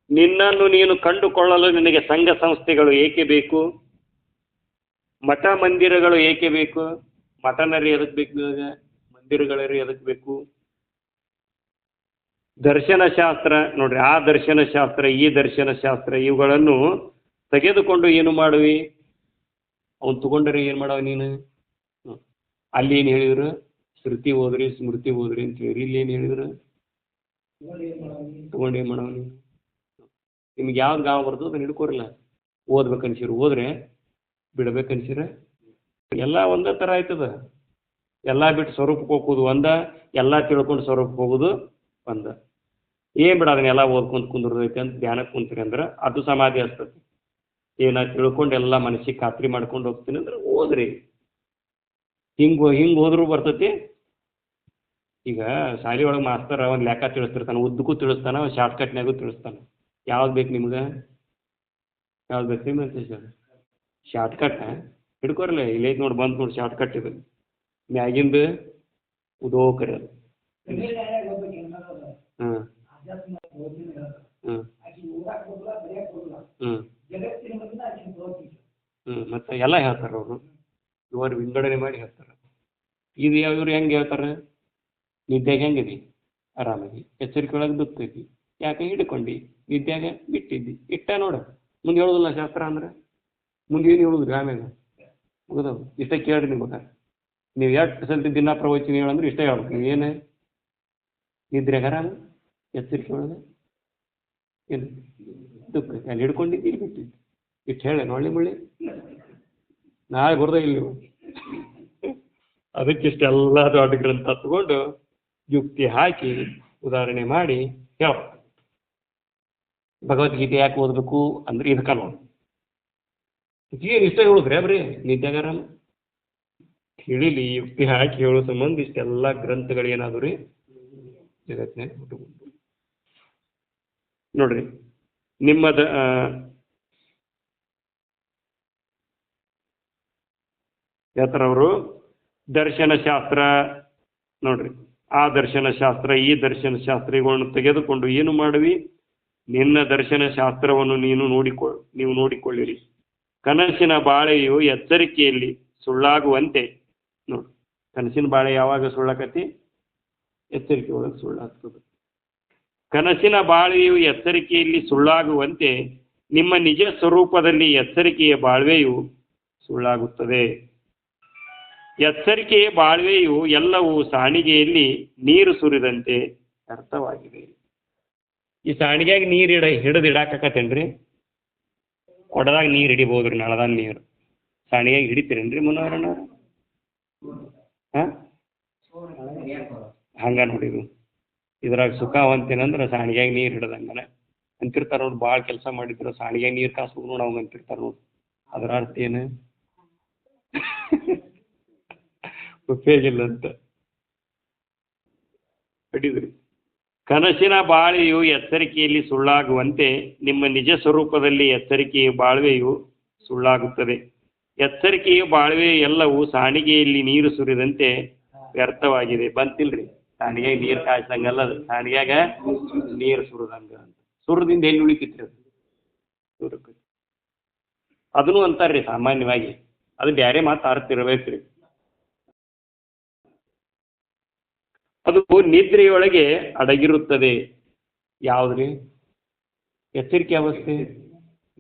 ನಿನ್ನನ್ನು ನೀನು ಕಂಡುಕೊಳ್ಳಲು ನಿನಗೆ ಸಂಘ ಸಂಸ್ಥೆಗಳು ಏಕೆ ಬೇಕು? ಮಠ ಮಂದಿರಗಳು ಏಕೆ ಬೇಕು? ಮಠನರಿ ಎದಕ್ಕೆ ಬೇಕು ನಿನಗೆ? ಮಂದಿರಗಳರಿ ಎದಕ್ಕೆ ಬೇಕು? ದರ್ಶನಶಾಸ್ತ್ರ ನೋಡ್ರಿ, ಆ ದರ್ಶನಶಾಸ್ತ್ರ ಈ ದರ್ಶನಶಾಸ್ತ್ರ ಇವುಗಳನ್ನು ತೆಗೆದುಕೊಂಡು ಏನು ಮಾಡುವಿ? ಅವನು ತಗೊಂಡ್ರಿ ಏನು ಮಾಡವ ನೀನು? ಅಲ್ಲಿ ಏನು ಹೇಳಿದ್ರು? ಶ್ರುತಿ ಓದ್ರಿ ಸ್ಮೃತಿ ಓದ್ರಿ ಅಂತ ಹೇಳಿ. ಇಲ್ಲಿ ಏನು ಹೇಳಿದ್ರು? ತಗೊಂಡು ಏನು ಮಾಡವ ನೀನು? ನಿಮ್ಗೆ ಯಾವ್ದು ಗಾವ ಬರ್ತದೆ ಅದನ್ನ ಹಿಡ್ಕೋರಿಲ್ಲ. ಓದ್ಬೇಕನ್ಸಿರು ಓದ್ರೆ, ಬಿಡ್ಬೇಕನ್ಸಿರ ಎಲ್ಲ ಒಂದೇ ಥರ ಆಯ್ತದ. ಎಲ್ಲ ಬಿಟ್ಟು ಸ್ವರೂಪಕ್ಕೆ ಹೋಗೋದು ಒಂದ, ಎಲ್ಲ ತಿಳ್ಕೊಂಡು ಸ್ವರೂಪಕ್ಕೆ ಹೋಗೋದು ಒಂದ. ಏನು ಬಿಡ ಅದನ್ನೆಲ್ಲ ಓದ್ಕೊಂತ ಕುಂದಿರ್ತೈತೆ ಅಂತ ಧ್ಯಾನಕ್ಕೆ ಕುಂತೀರಿ ಅಂದ್ರೆ ಅದು ಸಮಾಧಿ ಆಗ್ತದೆ. ಏನ ತಿಳ್ಕೊಂಡು ಎಲ್ಲ ಮನಸ್ಸಿಗೆ ಖಾತ್ರಿ ಮಾಡ್ಕೊಂಡು ಹೋಗ್ತೀನಿ ಅಂದ್ರೆ ಓದ್ರಿ. ಹಿಂಗೆ ಹೋದ್ರೂ ಬರ್ತೈತಿ. ಈಗ ಶಾಲೆ ಒಳಗೆ ಮಾಸ್ತರ್ ಒಂದು ಲೆಕ್ಕ ತಿಳಿಸ್ತಿರ್ತಾನೆ, ಉದ್ದಕ್ಕೂ ತಿಳಿಸ್ತಾನೆ, ಒಂದು ಶಾರ್ಟ್ಕಟ್ನಾಗೂ ತಿಳಿಸ್ತಾನೆ. ಯಾವ್ದು ಬೇಕು ನಿಮ್ಗೆ? ಯಾವ್ದು ಬೇಕು ನಿಮ್ಗೆ? ಶಾರ್ಟ್ಕಟ್ ಹಿಡ್ಕೋರಲ್ಲ, ಇಲ್ಲೈತೆ ನೋಡಿ, ಬಂತು ನೋಡಿ ಶಾರ್ಟ್ಕಟ್ ಇದು. ಮ್ಯಾಗಿಂದ ಉದೋ ಕರೆಯೋದು. ಹಾಂ ಮತ್ತೆ ಎಲ್ಲ ಹೇಳ್ತಾರೆ ಅವರು. ಇವರು ವಿಂಗಡಣೆ ಮಾಡಿ ಹೇಳ್ತಾರೆ. ಇದು ಇವ್ರು ಹೆಂಗೆ ಹೇಳ್ತಾರೆ? ನಿದ್ಯಾಗ ಹೆಂಗಿದಿ? ಆರಾಮಾಗಿ. ಎಚ್ಚರಿಕೆ ಒಳಗೆ ದುಃಖೈತಿ. ಯಾಕೆ ಹಿಡ್ಕೊಂಡು ನಿದ್ಯಾಗ ಬಿಟ್ಟಿದ್ದಿ ಇಟ್ಟ ನೋಡ. ಮುಂದೆ ಹೇಳೋದಿಲ್ಲ ಶಾಸ್ತ್ರ ಅಂದ್ರೆ. ಮುಂದೆ ಏನು ಹೇಳುದ್ರಿ? ಆಮೇಲೆ ಮುಗಿದವು. ಇಷ್ಟ ಕೇಳ್ರಿ ನಿಮ್ಗೆ. ನೀವು ಎಷ್ಟು ಸಲ ದಿನ ಪ್ರವಚನ ಹೇಳಂದ್ರೆ ಇಷ್ಟ ಹೇಳ್ಬೇಕು. ನೀವೇನು ನಿದ್ರೆಗ ಆರಾಮ, ಎಚ್ಚರಿಕೆ ಒಳಗೆ ಏನು ದುಃಖ ಅಲ್ಲಿ ಹಿಡ್ಕೊಂಡಿದ್ದು ಇಲ್ಲಿ ಬಿಟ್ಟಿದ್ದು ಇಷ್ಟು ಹೇಳಿ ಒಳ್ಳೆ ಮುಳ್ಳಿ ನಾಳೆ ಬರ್ದ ಇಲ್ಲಿ. ಅದಕ್ಕಿಷ್ಟೆಲ್ಲ ದೊಡ್ಡ ಗ್ರಂಥ ತಗೊಂಡು ಯುಕ್ತಿ ಹಾಕಿ ಉದಾಹರಣೆ ಮಾಡಿ ಹೇಳ. ಭಗವದ್ಗೀತೆ ಯಾಕೆ ಓದಬೇಕು ಅಂದ್ರೆ ಇದಕ್ಕ ನೋಡಿ. ಏನು ಇಷ್ಟ ಹೇಳುದ್ರಿ ಬರೀ ನಿದ್ಯಾಗಾರ ಹೇಳಿಲಿ ಯುಕ್ತಿ ಹಾಕಿ ಹೇಳೋ ಸಂಬಂಧ ಇಷ್ಟೆಲ್ಲ ಗ್ರಂಥಗಳು ಏನಾದ್ರು ರೀ ಜಗತ್ತಿನಾಗ ಹುಟ್ಟು. ನೋಡ್ರಿ, ನಿಮ್ಮದ ಯಾತ್ರವರು ದರ್ಶನಶಾಸ್ತ್ರ ನೋಡ್ರಿ, ಆ ದರ್ಶನಶಾಸ್ತ್ರ ಈ ದರ್ಶನಶಾಸ್ತ್ರ ಇವುಗಳನ್ನು ತೆಗೆದುಕೊಂಡು ಏನು ಮಾಡುವಿ? ನಿನ್ನ ದರ್ಶನಶಾಸ್ತ್ರವನ್ನು ನೀವು ನೋಡಿಕೊಳ್ಳಿರಿ. ಕನಸಿನ ಬಾಳೆಯು ಎಚ್ಚರಿಕೆಯಲ್ಲಿ ಸುಳ್ಳಾಗುವಂತೆ ನೋಡಿ. ಕನಸಿನ ಬಾಳೆ ಯಾವಾಗ ಸುಳ್ಳಾಕತಿ? ಎಚ್ಚರಿಕೆ ಒಳಗೆ ಸುಳ್ಳಾಗ್ತದೆ. ಕನಸಿನ ಬಾಳೆಯು ಎಚ್ಚರಿಕೆಯಲ್ಲಿ ಸುಳ್ಳಾಗುವಂತೆ ನಿಮ್ಮ ನಿಜ ಸ್ವರೂಪದಲ್ಲಿ ಎಚ್ಚರಿಕೆಯ ಬಾಳ್ವೆಯು ಸುಳ್ಳಾಗುತ್ತದೆ. ಎಚ್ಚರಿಕೆಯ ಬಾಳ್ವೆಯು ಎಲ್ಲವೂ ಸಾಣಿಗೆಯಲ್ಲಿ ನೀರು ಸುರಿದಂತೆ ಅರ್ಥವಾಗಿದೆ. ಈ ಸಾಣಿಗೆಯಾಗಿ ನೀರು ಹಿಡಿದು ಇಡಾಕತ್ತೇನ್ರಿ? ಕೊಡದಾಗ ನೀರು ಹಿಡಿಬೋದ್ರಿ, ನಳದಾಗ ನೀರು. ಸಾಣಿಗೆಯಾಗಿ ಹಿಡಿತೀರೇನ್ರಿ ಮುನ್ನವರಣ್ಣ? ಹಾಂ ಹಂಗೆ ನೋಡಿದು ಇದ್ರಾಗ ಸುಖ ಅಂತೀನಂದ್ರೆ ಸಾಣಿಗ್ಯಾಗ ನೀರು ಹಿಡ್ದಂಗನ ಅಂತಿರ್ತಾರೆ ನೋಡಿ ಭಾಳ ಕೆಲಸ ಮಾಡಿದ್ರು ಸಾಣಿಗ್ಯಾಗ ನೀರು ಕಾಸು ನೋಡಿ ಅವ್ನು ಅಂತಿರ್ತಾರೆ ನೋಡಿ ಅದರ ಅರ್ಥ ಏನು ಉಪಯೋಗಿಲ್ಲ ಅಂತ ಹಿಡಿದ್ರಿ. ಕನಸಿನ ಬಾಳೆಯು ಎಚ್ಚರಿಕೆಯಲ್ಲಿ ಸುಳ್ಳಾಗುವಂತೆ ನಿಮ್ಮ ನಿಜ ಸ್ವರೂಪದಲ್ಲಿ ಎಚ್ಚರಿಕೆಯ ಬಾಳ್ವೆಯು ಸುಳ್ಳಾಗುತ್ತದೆ. ಎಚ್ಚರಿಕೆಯ ಬಾಳ್ವೆ ಎಲ್ಲವೂ ಸಾಣಿಗೆಯಲ್ಲಿ ನೀರು ಸುರಿದಂತೆ ವ್ಯರ್ಥವಾಗಿದೆ. ಬಂತಿಲ್ರಿ ಸಾಣಿಗೆ ನೀರು ಕಾಯ್ಸಂಗಲ್ಲ ಅದು ಸಾಣಿಗ್ಯಾಗ ನೀರು ಸುರಿದಂಗ ಅಂತ ಸುರದಿಂದ ಎಲ್ಲಿ ಉಳಿತೈತ್ರಿ ಅದು ಸುರಕ್ಕೆ ಅದನ್ನು ಅಂತಾರ್ರಿ ಸಾಮಾನ್ಯವಾಗಿ ಅದು ಬೇರೆ ಮಾತು ಅರ್ಥ ಇರಬೇಕ್ರಿ. ಅದು ನಿದ್ರೆಯೊಳಗೆ ಅಡಗಿರುತ್ತದೆ. ಯಾವುದ್ರಿ ಎಚ್ಚರಿಕೆ ಅವಸ್ಥೆ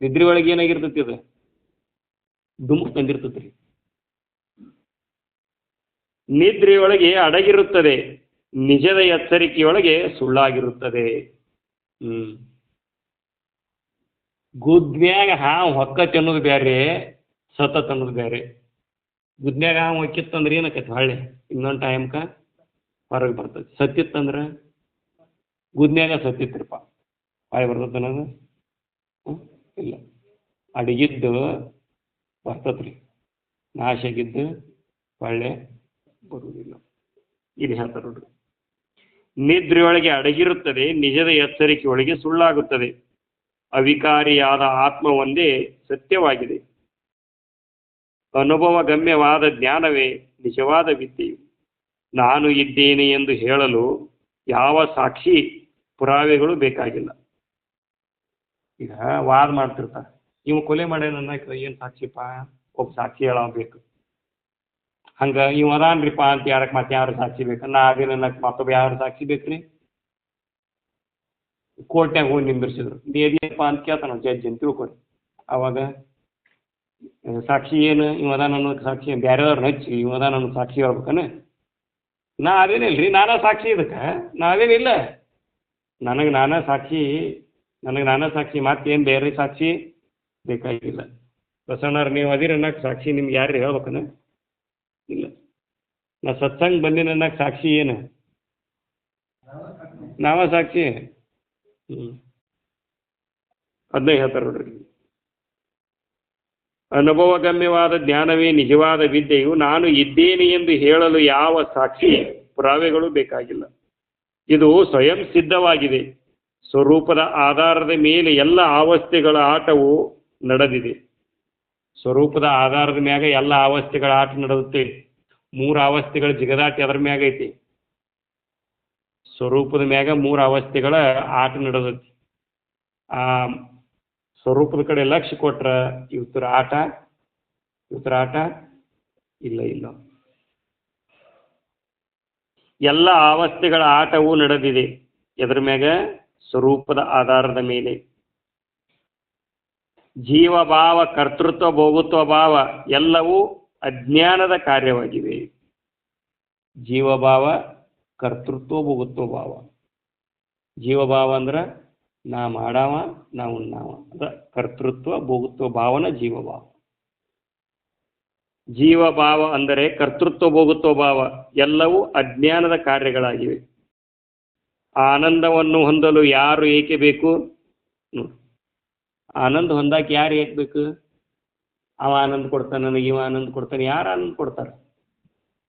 ನಿದ್ರೆಯೊಳಗೆ ಏನಾಗಿರ್ತೈತಿ ಅದು ದುಮುಕ್ ತಂದಿರ್ತೈತಿ ರೀ. ನಿದ್ರೆಯೊಳಗೆ ಅಡಗಿರುತ್ತದೆ ನಿಜದ ಎಚ್ಚರಿಕೆಯೊಳಗೆ ಸುಳ್ಳಾಗಿರುತ್ತದೆ. ಗುದ್ನ್ಯಾಗ ಹಾವು ಹೊಕ್ಕತ್ ಅನ್ನೋದು ಬೇರೆ ಸತತ್ ಅನ್ನೋದು ಬೇರೆ. ಗುದ್ನ್ಯಾಗ ಹಾವು ಹೊಕ್ಕಿತ್ತಂದ್ರೆ ಏನಕ್ಕೈತಿ ಹೊಳ್ಳಿ ಇನ್ನೊಂದು ಟೈಮ್ಕ ಹೊರಗೆ ಬರ್ತೈತಿ. ಸತ್ತಿತ್ತಂದ್ರೆ ಗುದ್ನ್ಯಾಗ ಸತ್ತಿತ್ರಿಪ್ಪ ಹೊಳೆ ಬರ್ತೈತೆ ಅನ್ನೋದು ಇಲ್ಲ. ಅಡಗಿದ್ದು ಬರ್ತತ್ರಿ ನಾಶ ಆಗಿದ್ದು ಹೊಳ್ಳೆ ಬರುವುದಿಲ್ಲ. ಇದು ಹೇಳ್ತಾರೆ ನೋಡ್ರಿ. ನಿದ್ರೆಯೊಳಗೆ ಅಡಗಿರುತ್ತದೆ ನಿಜದ ಎಚ್ಚರಿಕೆಯೊಳಗೆ ಸುಳ್ಳಾಗುತ್ತದೆ. ಅವಿಕಾರಿಯಾದ ಆತ್ಮ ಒಂದೇ ಸತ್ಯವಾಗಿದೆ. ಅನುಭವ ಗಮ್ಯವಾದ ಜ್ಞಾನವೇ ನಿಜವಾದ ವಿದ್ಯೆಯು. ನಾನು ಇದ್ದೇನೆ ಎಂದು ಹೇಳಲು ಯಾವ ಸಾಕ್ಷಿ ಪುರಾವೆಗಳು ಬೇಕಾಗಿಲ್ಲ. ಈಗ ವಾದ ಮಾಡ್ತಿರ್ತಾರೆ ಇವು ಕೊಲೆ ಮಾಡ್ಯಾನ ಏನು ಸಾಕ್ಷಿಪ್ಪ ಒಬ್ಬ ಸಾಕ್ಷಿ ಹೇಳಬೇಕು. ಹಂಗೆ ಇವ್ ಅದಾನ್ರಿಪ್ಪ ಅಂತ ಯಾರಕ್ಕೆ ಮತ್ತೆ ಯಾರು ಸಾಕ್ಷಿ ಬೇಕು ನಾ ಅದೇನಕ್ಕೆ ಮತ್ತೊಬ್ಬ ಯಾರು ಸಾಕ್ಷಿ ಬೇಕ್ರಿ. ಕೋರ್ಟ್ನಾಗ ಹೋಗಿ ನಿಂದಿರ್ಸಿದ್ರು ನೀದೇನಪ್ಪ ಅಂತ ಕೇಳ್ತಾನ ಜಡ್ಜ್ ಅಂತ ತಿಳ್ಕೊರಿ. ಅವಾಗ ಸಾಕ್ಷಿ ಏನು ಇವ್ ಅದಾನ ಅನ್ನೋದು ಸಾಕ್ಷಿ ಬೇರೆಯವ್ರನ್ನ ಹಚ್ಚಿ ಇವ್ ಅದಾನ ಅನ್ನೋದು ಸಾಕ್ಷಿ ಹೇಳ್ಬೇಕನ. ನಾ ಅದೇನಿಲ್ರಿ ನಾನಾ ಸಾಕ್ಷಿ ಇದಕ್ಕೆ ನಾವೇನಿಲ್ಲ ನನಗೆ ನಾನಾ ಸಾಕ್ಷಿ ಮತ್ತೇನು ಬೇರೆ ಸಾಕ್ಷಿ ಬೇಕಾಗಿಲ್ಲ. ಬಸವಣ್ಣವ್ರು ನೀವು ಅದಿರ ಅನ್ನಕ್ಕೆ ಸಾಕ್ಷಿ ನಿಮ್ಗೆ ಯಾರು ಹೇಳ್ಬೇಕನ ಇಲ್ಲ. ನಾ ಸತ್ಸಂಗ ಬಂದಿನ ಅನ್ನಕ್ಕೆ ಸಾಕ್ಷಿ ಏನು ನಾವ ಸಾಕ್ಷಿ. ಅದನ್ನೇ ಹೇಳ್ತಾರೆ ನೋಡ್ರಿ. ಅನುಭವಗಮ್ಯವಾದ ಜ್ಞಾನವೇ ನಿಜವಾದ ವಿದ್ಯೆಯು. ನಾನು ಇದ್ದೇನೆ ಎಂದು ಹೇಳಲು ಯಾವ ಸಾಕ್ಷಿ ಪುರಾವೆಗಳು ಬೇಕಾಗಿಲ್ಲ. ಇದು ಸ್ವಯಂ ಸಿದ್ಧವಾಗಿದೆ. ಸ್ವರೂಪದ ಆಧಾರದ ಮೇಲೆ ಎಲ್ಲ ಅವಸ್ಥೆಗಳ ಆಟವು ನಡೆದಿದೆ. ಸ್ವರೂಪದ ಆಧಾರದ ಮ್ಯಾಗ ಎಲ್ಲ ಅವಸ್ಥೆಗಳ ಆಟ ನಡೆಯುತ್ತೆ. 3 ಅವಸ್ಥೆಗಳ ಜಿಗದಾಟಿ ಅದರ ಮ್ಯಾಗ ಐತಿ. ಸ್ವರೂಪದ ಮ್ಯಾಗ 3 ಅವಸ್ಥೆಗಳ ಆಟ ನಡೆದೈತಿ. ಆ ಸ್ವರೂಪದ ಕಡೆ ಲಕ್ಷ್ಯ ಕೊಟ್ರ ಇವತ್ತರ ಆಟ ಇಲ್ಲ. ಎಲ್ಲ ಅವಸ್ಥೆಗಳ ಆಟವೂ ನಡೆದಿದೆ. ಎದ್ರ ಮ್ಯಾಗ ಸ್ವರೂಪದ ಆಧಾರದ ಮೇಲೆ. ಜೀವಭಾವ ಕರ್ತೃತ್ವ ಭೋಗತ್ವ ಭಾವ ಎಲ್ಲವೂ ಅಜ್ಞಾನದ ಕಾರ್ಯವಾಗಿವೆ. ಜೀವಭಾವ ಕರ್ತೃತ್ವ ಭೋಗತ್ವ ಭಾವ. ಜೀವಭಾವ ಅಂದ್ರೆ ನಾ ಮಾಡಾವ ನಾ ಉಣ್ಣಾವ ಅದ ಕರ್ತೃತ್ವ ಭೋಗತ್ವ ಭಾವನ ಜೀವಭಾವ. ಜೀವಭಾವ ಅಂದರೆ ಕರ್ತೃತ್ವ ಭೋಗತ್ವ ಭಾವ ಎಲ್ಲವೂ ಅಜ್ಞಾನದ ಕಾರ್ಯಗಳಾಗಿವೆ. ಆನಂದವನ್ನು ಹೊಂದಲು ಯಾರು ಏಕೆ ಬೇಕು? ಆನಂದ ಹೊಂದಾಕ ಯಾರು ಏಕೆ ಬೇಕು? ಅವ ಆನಂದ ಕೊಡ್ತಾನೆ ನನಗೆ, ಇವ ಆನಂದ ಕೊಡ್ತಾನೆ. ಯಾರು ಆನಂದ ಕೊಡ್ತಾರೆ?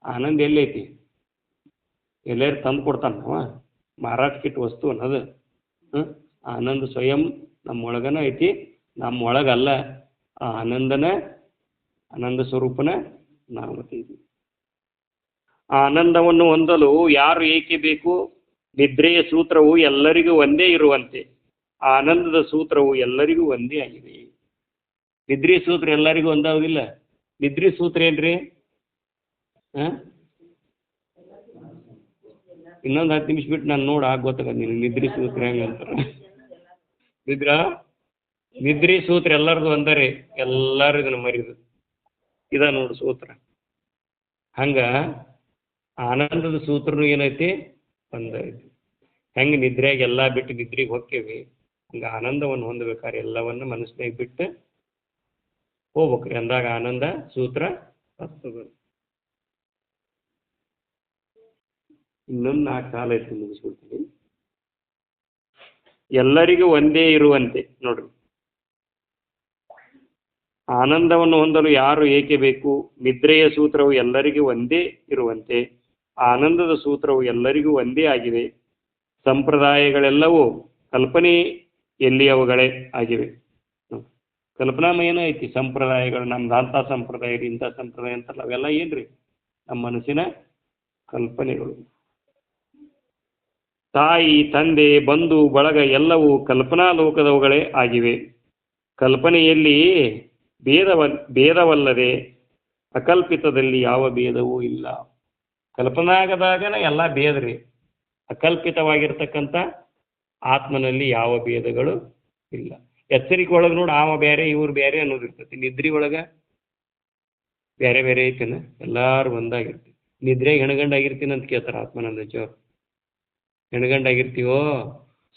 ಆನಂದ ಎಲ್ಲೈತಿ? ಎಲ್ಲರೂ ತಂದು ಕೊಡ್ತಾನೆ ಅವ ಮಾರಾಟಕ್ಕಿಟ್ಟು ವಸ್ತು ಅನ್ನೋದು. ಆನಂದ ಸ್ವಯಂ ನಮ್ಮೊಳಗನ ಐತಿ, ನಮ್ಮೊಳಗಲ್ಲ. ಆ ಆನಂದ ಸ್ವರೂಪನ ನಾವು ಇದ್ದೀವಿ. ಆನಂದವನ್ನು ಹೊಂದಲು ಯಾರು ಏಕೆ ಬೇಕು? ನಿದ್ರೆಯ ಸೂತ್ರವು ಎಲ್ಲರಿಗೂ ಒಂದೇ ಇರುವಂತೆ ಆನಂದದ ಸೂತ್ರವು ಎಲ್ಲರಿಗೂ ಒಂದೇ ಆಗಿದೆ. ನಿದ್ರೆಯ ಸೂತ್ರ ಎಲ್ಲರಿಗೂ ಒಂದಾಗುದಿಲ್ಲ. ನಿದ್ರೆ ಸೂತ್ರ ಏನ್ರಿ? ಇನ್ನೊಂದು 10 ನಿಮಿಷ ಬಿಟ್ಟು ನಾನು ನೋಡ ಗೊತ್ತಾಗ ನೀನು ನಿದ್ರಿ ಸೂತ್ರ ಹೆಂಗಂತಾರ. ನಿದ್ರಿ ಸೂತ್ರ ಎಲ್ಲರದು ಒಂದರೆ, ಎಲ್ಲರೂ ಇದನ್ನ ಮರಿದು ಇದ ನೋಡು ಸೂತ್ರ. ಹಂಗ ಆನಂದದ ಸೂತ್ರನು ಏನೈತಿ? ಒಂದೈತಿ. ಹೆಂಗೆ ನಿದ್ರೆಯಾಗ ಎಲ್ಲ ಬಿಟ್ಟು ನಿದ್ರೆಗೆ ಹೋಗ್ತೇವಿ, ಹಂಗೆ ಆನಂದವನ್ನು ಹೊಂದಬೇಕಾದ್ರೆ ಎಲ್ಲವನ್ನ ಮನಸ್ಸಿನಾಗ ಬಿಟ್ಟು ಹೋಗ್ಬೇಕ್ರಿ. ಅಂದಾಗ ಆನಂದ ಸೂತ್ರ ಬರ್ತದೆ. ಇನ್ನೊಂದು 4 ಸಾಲ ಐತಿ ಮುಗಿಸ್ಬಿಡ್ತೀನಿ. ಎಲ್ಲರಿಗೂ ಒಂದೇ ಇರುವಂತೆ ನೋಡ್ರಿ, ಆನಂದವನ್ನು ಹೊಂದಲು ಯಾರು ಏಕೆ ಬೇಕು? ನಿದ್ರೆಯ ಸೂತ್ರವು ಎಲ್ಲರಿಗೂ ಒಂದೇ ಇರುವಂತೆ ಆನಂದದ ಸೂತ್ರವು ಎಲ್ಲರಿಗೂ ಒಂದೇ ಆಗಿದೆ. ಸಂಪ್ರದಾಯಗಳೆಲ್ಲವೂ ಕಲ್ಪನೆ ಎಲ್ಲಿಯವುಗಳೇ ಆಗಿವೆ. ಕಲ್ಪನಾಮಯನ ಐತಿ ಸಂಪ್ರದಾಯಗಳು. ನಮ್ದು ಅಂಥ ಸಂಪ್ರದಾಯ ರೀ, ಇಂಥ ಸಂಪ್ರದಾಯ ಅಂತಲ್ಲ, ಅವೆಲ್ಲ ಏನ್ರಿ ನಮ್ಮ ಮನಸ್ಸಿನ ಕಲ್ಪನೆಗಳು. ತಾಯಿ ತಂದೆ ಬಂಧು ಬಳಗ ಎಲ್ಲವೂ ಕಲ್ಪನಾ ಲೋಕದವುಗಳೇ ಆಗಿವೆ. ಕಲ್ಪನೆಯಲ್ಲಿ ಭೇದವಲ್ಲದೆ ಅಕಲ್ಪಿತದಲ್ಲಿ ಯಾವ ಭೇದವೂ ಇಲ್ಲ. ಕಲ್ಪನಾಗದಾಗನ ಎಲ್ಲ ಭೇದ್ರಿ. ಅಕಲ್ಪಿತವಾಗಿರ್ತಕ್ಕಂಥ ಆತ್ಮನಲ್ಲಿ ಯಾವ ಭೇದಗಳು ಇಲ್ಲ. ಎಚ್ಚರಿಕೆ ಒಳಗೆ ನೋಡಿ ಆವ ಬೇರೆ ಇವ್ರು ಬೇರೆ ಅನ್ನೋದಿರ್ತೈತಿ. ನಿದ್ರಿ ಒಳಗೆ ಬೇರೆ ಬೇರೆ ಐತೇನ? ಎಲ್ಲಾರು ಒಂದಾಗಿರ್ತೀವಿ. ನಿದ್ರೆಗೆ ಹೆಣ್ಗಂಡಾಗಿರ್ತೀನಿ ಅಂತ ಕೇಳ್ತಾರೆ ಆತ್ಮಾನಂದ ಜೋರು. ಹೆಣ್ಗಂಡಾಗಿರ್ತೀವೋ,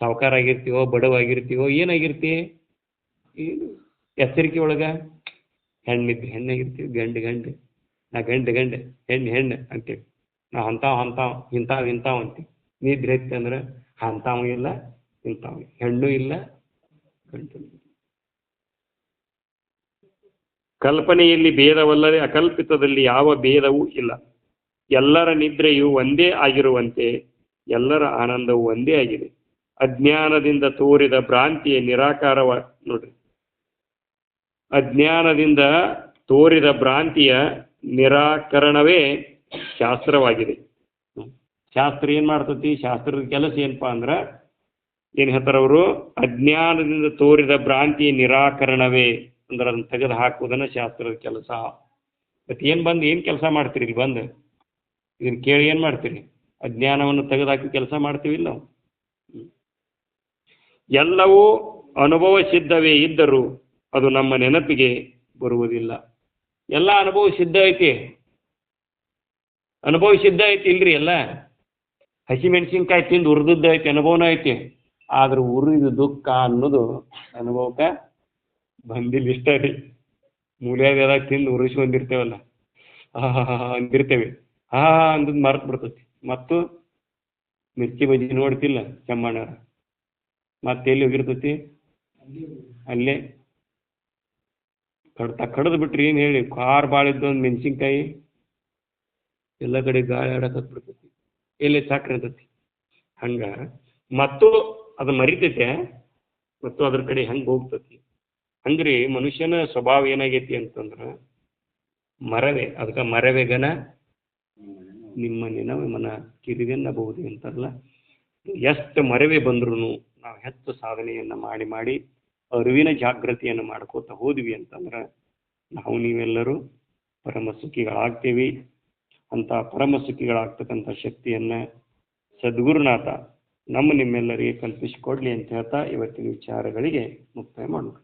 ಸಾವುಕಾರ ಆಗಿರ್ತೀವೋ, ಬಡವಾಗಿರ್ತೀವೋ, ಏನಾಗಿರ್ತಿ? ಎಚ್ಚರಿಕೆ ಒಳಗೆ ಹೆಣ್ಣಿದ್ದು ಹೆಣ್ಣಾಗಿರ್ತೀವಿ, ಗಂಡು ನಾ ಗಂಡು ಹೆಣ್ಣು ಅಂತೇಳಿ. ನಾವು ಇಂಥವು ಅಂತೀವಿ. ನಿದ್ರೆ ಐತಿ ಅಂದ್ರೆ ಅಂಥವು ಇಲ್ಲ, ಇಂಥವು ಹೆಣ್ಣು ಇಲ್ಲ, ಗಂಡು. ಕಲ್ಪನೆಯಲ್ಲಿ ಭೇದವಲ್ಲದೆ ಅಕಲ್ಪಿತದಲ್ಲಿ ಯಾವ ಭೇದವೂ ಇಲ್ಲ. ಎಲ್ಲರ ನಿದ್ರೆಯು ಒಂದೇ ಆಗಿರುವಂತೆ ಎಲ್ಲರ ಆನಂದವು ಒಂದೇ ಆಗಿದೆ. ಅಜ್ಞಾನದಿಂದ ತೋರಿದ ಭ್ರಾಂತಿಯ ನೋಡ್ರಿ, ಅಜ್ಞಾನದಿಂದ ತೋರಿದ ಭ್ರಾಂತಿಯ ನಿರಾಕರಣವೇ ಶಾಸ್ತ್ರವಾಗಿದೆ. ಶಾಸ್ತ್ರ ಏನು ಮಾಡ್ತತಿ? ಶಾಸ್ತ್ರದ ಕೆಲಸ ಏನಪ್ಪಾ ಅಂದ್ರೆ ಏನು ಹೇಳ್ತಾರೆ ಅವರು? ಅಜ್ಞಾನದಿಂದ ತೋರಿದ ಭ್ರಾಂತಿಯ ನಿರಾಕರಣವೇ ಅಂದ್ರೆ ಅದನ್ನು ತೆಗೆದು ಹಾಕುವುದನ್ನು ಶಾಸ್ತ್ರದ ಕೆಲಸ. ಮತ್ತು ಏನು ಕೆಲಸ ಮಾಡ್ತೀರಿ ಇಲ್ಲಿ ಬಂದು? ಇದನ್ನು ಕೇಳಿ ಏನು ಮಾಡ್ತೀರಿ? ಅಜ್ಞಾನವನ್ನು ತೆಗೆದುಹಾಕಿ ಕೆಲಸ ಮಾಡ್ತೀವಿಲ್ಲ ನಾವು. ಎಲ್ಲವೂ ಅನುಭವ ಸಿದ್ಧವೇ ಇದ್ದರೂ ಅದು ನಮ್ಮ ನೆನಪಿಗೆ ಬರುವುದಿಲ್ಲ. ಎಲ್ಲ ಅನುಭವ ಸಿದ್ಧ ಐತಿ, ಇಲ್ರಿ. ಎಲ್ಲ ಹಸಿಮೆಣಸಿನ್ಕಾಯಿ ತಿಂದು ಉರಿದದ್ದು ಐತಿ, ಅನುಭವನ ಐತಿ. ಆದ್ರೆ ಉರಿದ ದುಃಖ ಅನ್ನೋದು ಅನುಭವಕ್ಕೆ ಬಂದಿಲ್ಲ. ಇಷ್ಟ ರೀ. ಮೂಲ್ಯಾಗ ತಿಂದು ಉರಿಸಿ ಬಂದಿರ್ತೇವಲ್ಲ, ಅಂದಿರ್ತೇವೆ. ಅಂದದ್ ಮರ್ತು ಬಿಡ್ತೈತಿ. ಮತ್ತು ಮಿರ್ಚಿ ಬಜ್ಜಿ ನೋಡ್ತಿಲ್ಲ ಚಮ್ಮಣ್ಣ, ಮತ್ತೆ ಎಲ್ಲಿ ಹೋಗಿರ್ತೈತಿ? ಅಲ್ಲೇ ಕಡ್ದು ಬಿಟ್ರಿ. ಏನು ಹೇಳಿ? ಕಾರ್ ಭಾಳ ಇದ್ದು ಒಂದು ಮೆಣಸಿನ್ಕಾಯಿ ಎಲ್ಲ ಕಡೆ ಗಾಳಿ ಆಡಕತ್ ಬಿಡ್ತೈತಿ, ಎಲ್ಲಿ ಸಾಕ್ರೆ ಅಂತೈತಿ. ಹಂಗ ಮತ್ತು ಅದು ಮರಿತೈತೆ, ಮತ್ತು ಅದ್ರ ಕಡೆ ಹೆಂಗೆ ಹೋಗ್ತತಿ. ಹಂಗ್ರಿ ಮನುಷ್ಯನ ಸ್ವಭಾವ ಏನಾಗೈತಿ ಅಂತಂದ್ರೆ ಮರವೇ. ಅದಕ್ಕೆ ಮರವೇ ಗನ ನಿಮ್ಮ ಮನ ಕಿರಿವೆನ್ನಬಹುದು ಅಂತಾರಲ್ಲ. ಎಷ್ಟು ಮರವೇ ಬಂದ್ರೂ ನಾವು ಹೆಚ್ಚು ಸಾಧನೆಯನ್ನು ಮಾಡಿ ಅರಿವಿನ ಜಾಗೃತಿಯನ್ನು ಮಾಡ್ಕೋತ ಹೋದ್ವಿ ಅಂತಂದ್ರೆ ನಾವು ನೀವೆಲ್ಲರೂ ಪರಮ ಸುಖಿಗಳಾಗ್ತೀವಿ. ಅಂತ ಪರಮ ಸುಖಿಗಳಾಗ್ತಕ್ಕಂಥ ಶಕ್ತಿಯನ್ನು ಸದ್ಗುರುನಾಥ ನಿಮ್ಮೆಲ್ಲರಿಗೆ ಕಲ್ಪಿಸಿಕೊಡ್ಲಿ ಅಂತ ಹೇಳ್ತಾ ಇವತ್ತಿನ ವಿಚಾರಗಳಿಗೆ ಮುಕ್ತಾಯ ಮಾಡೋಣ.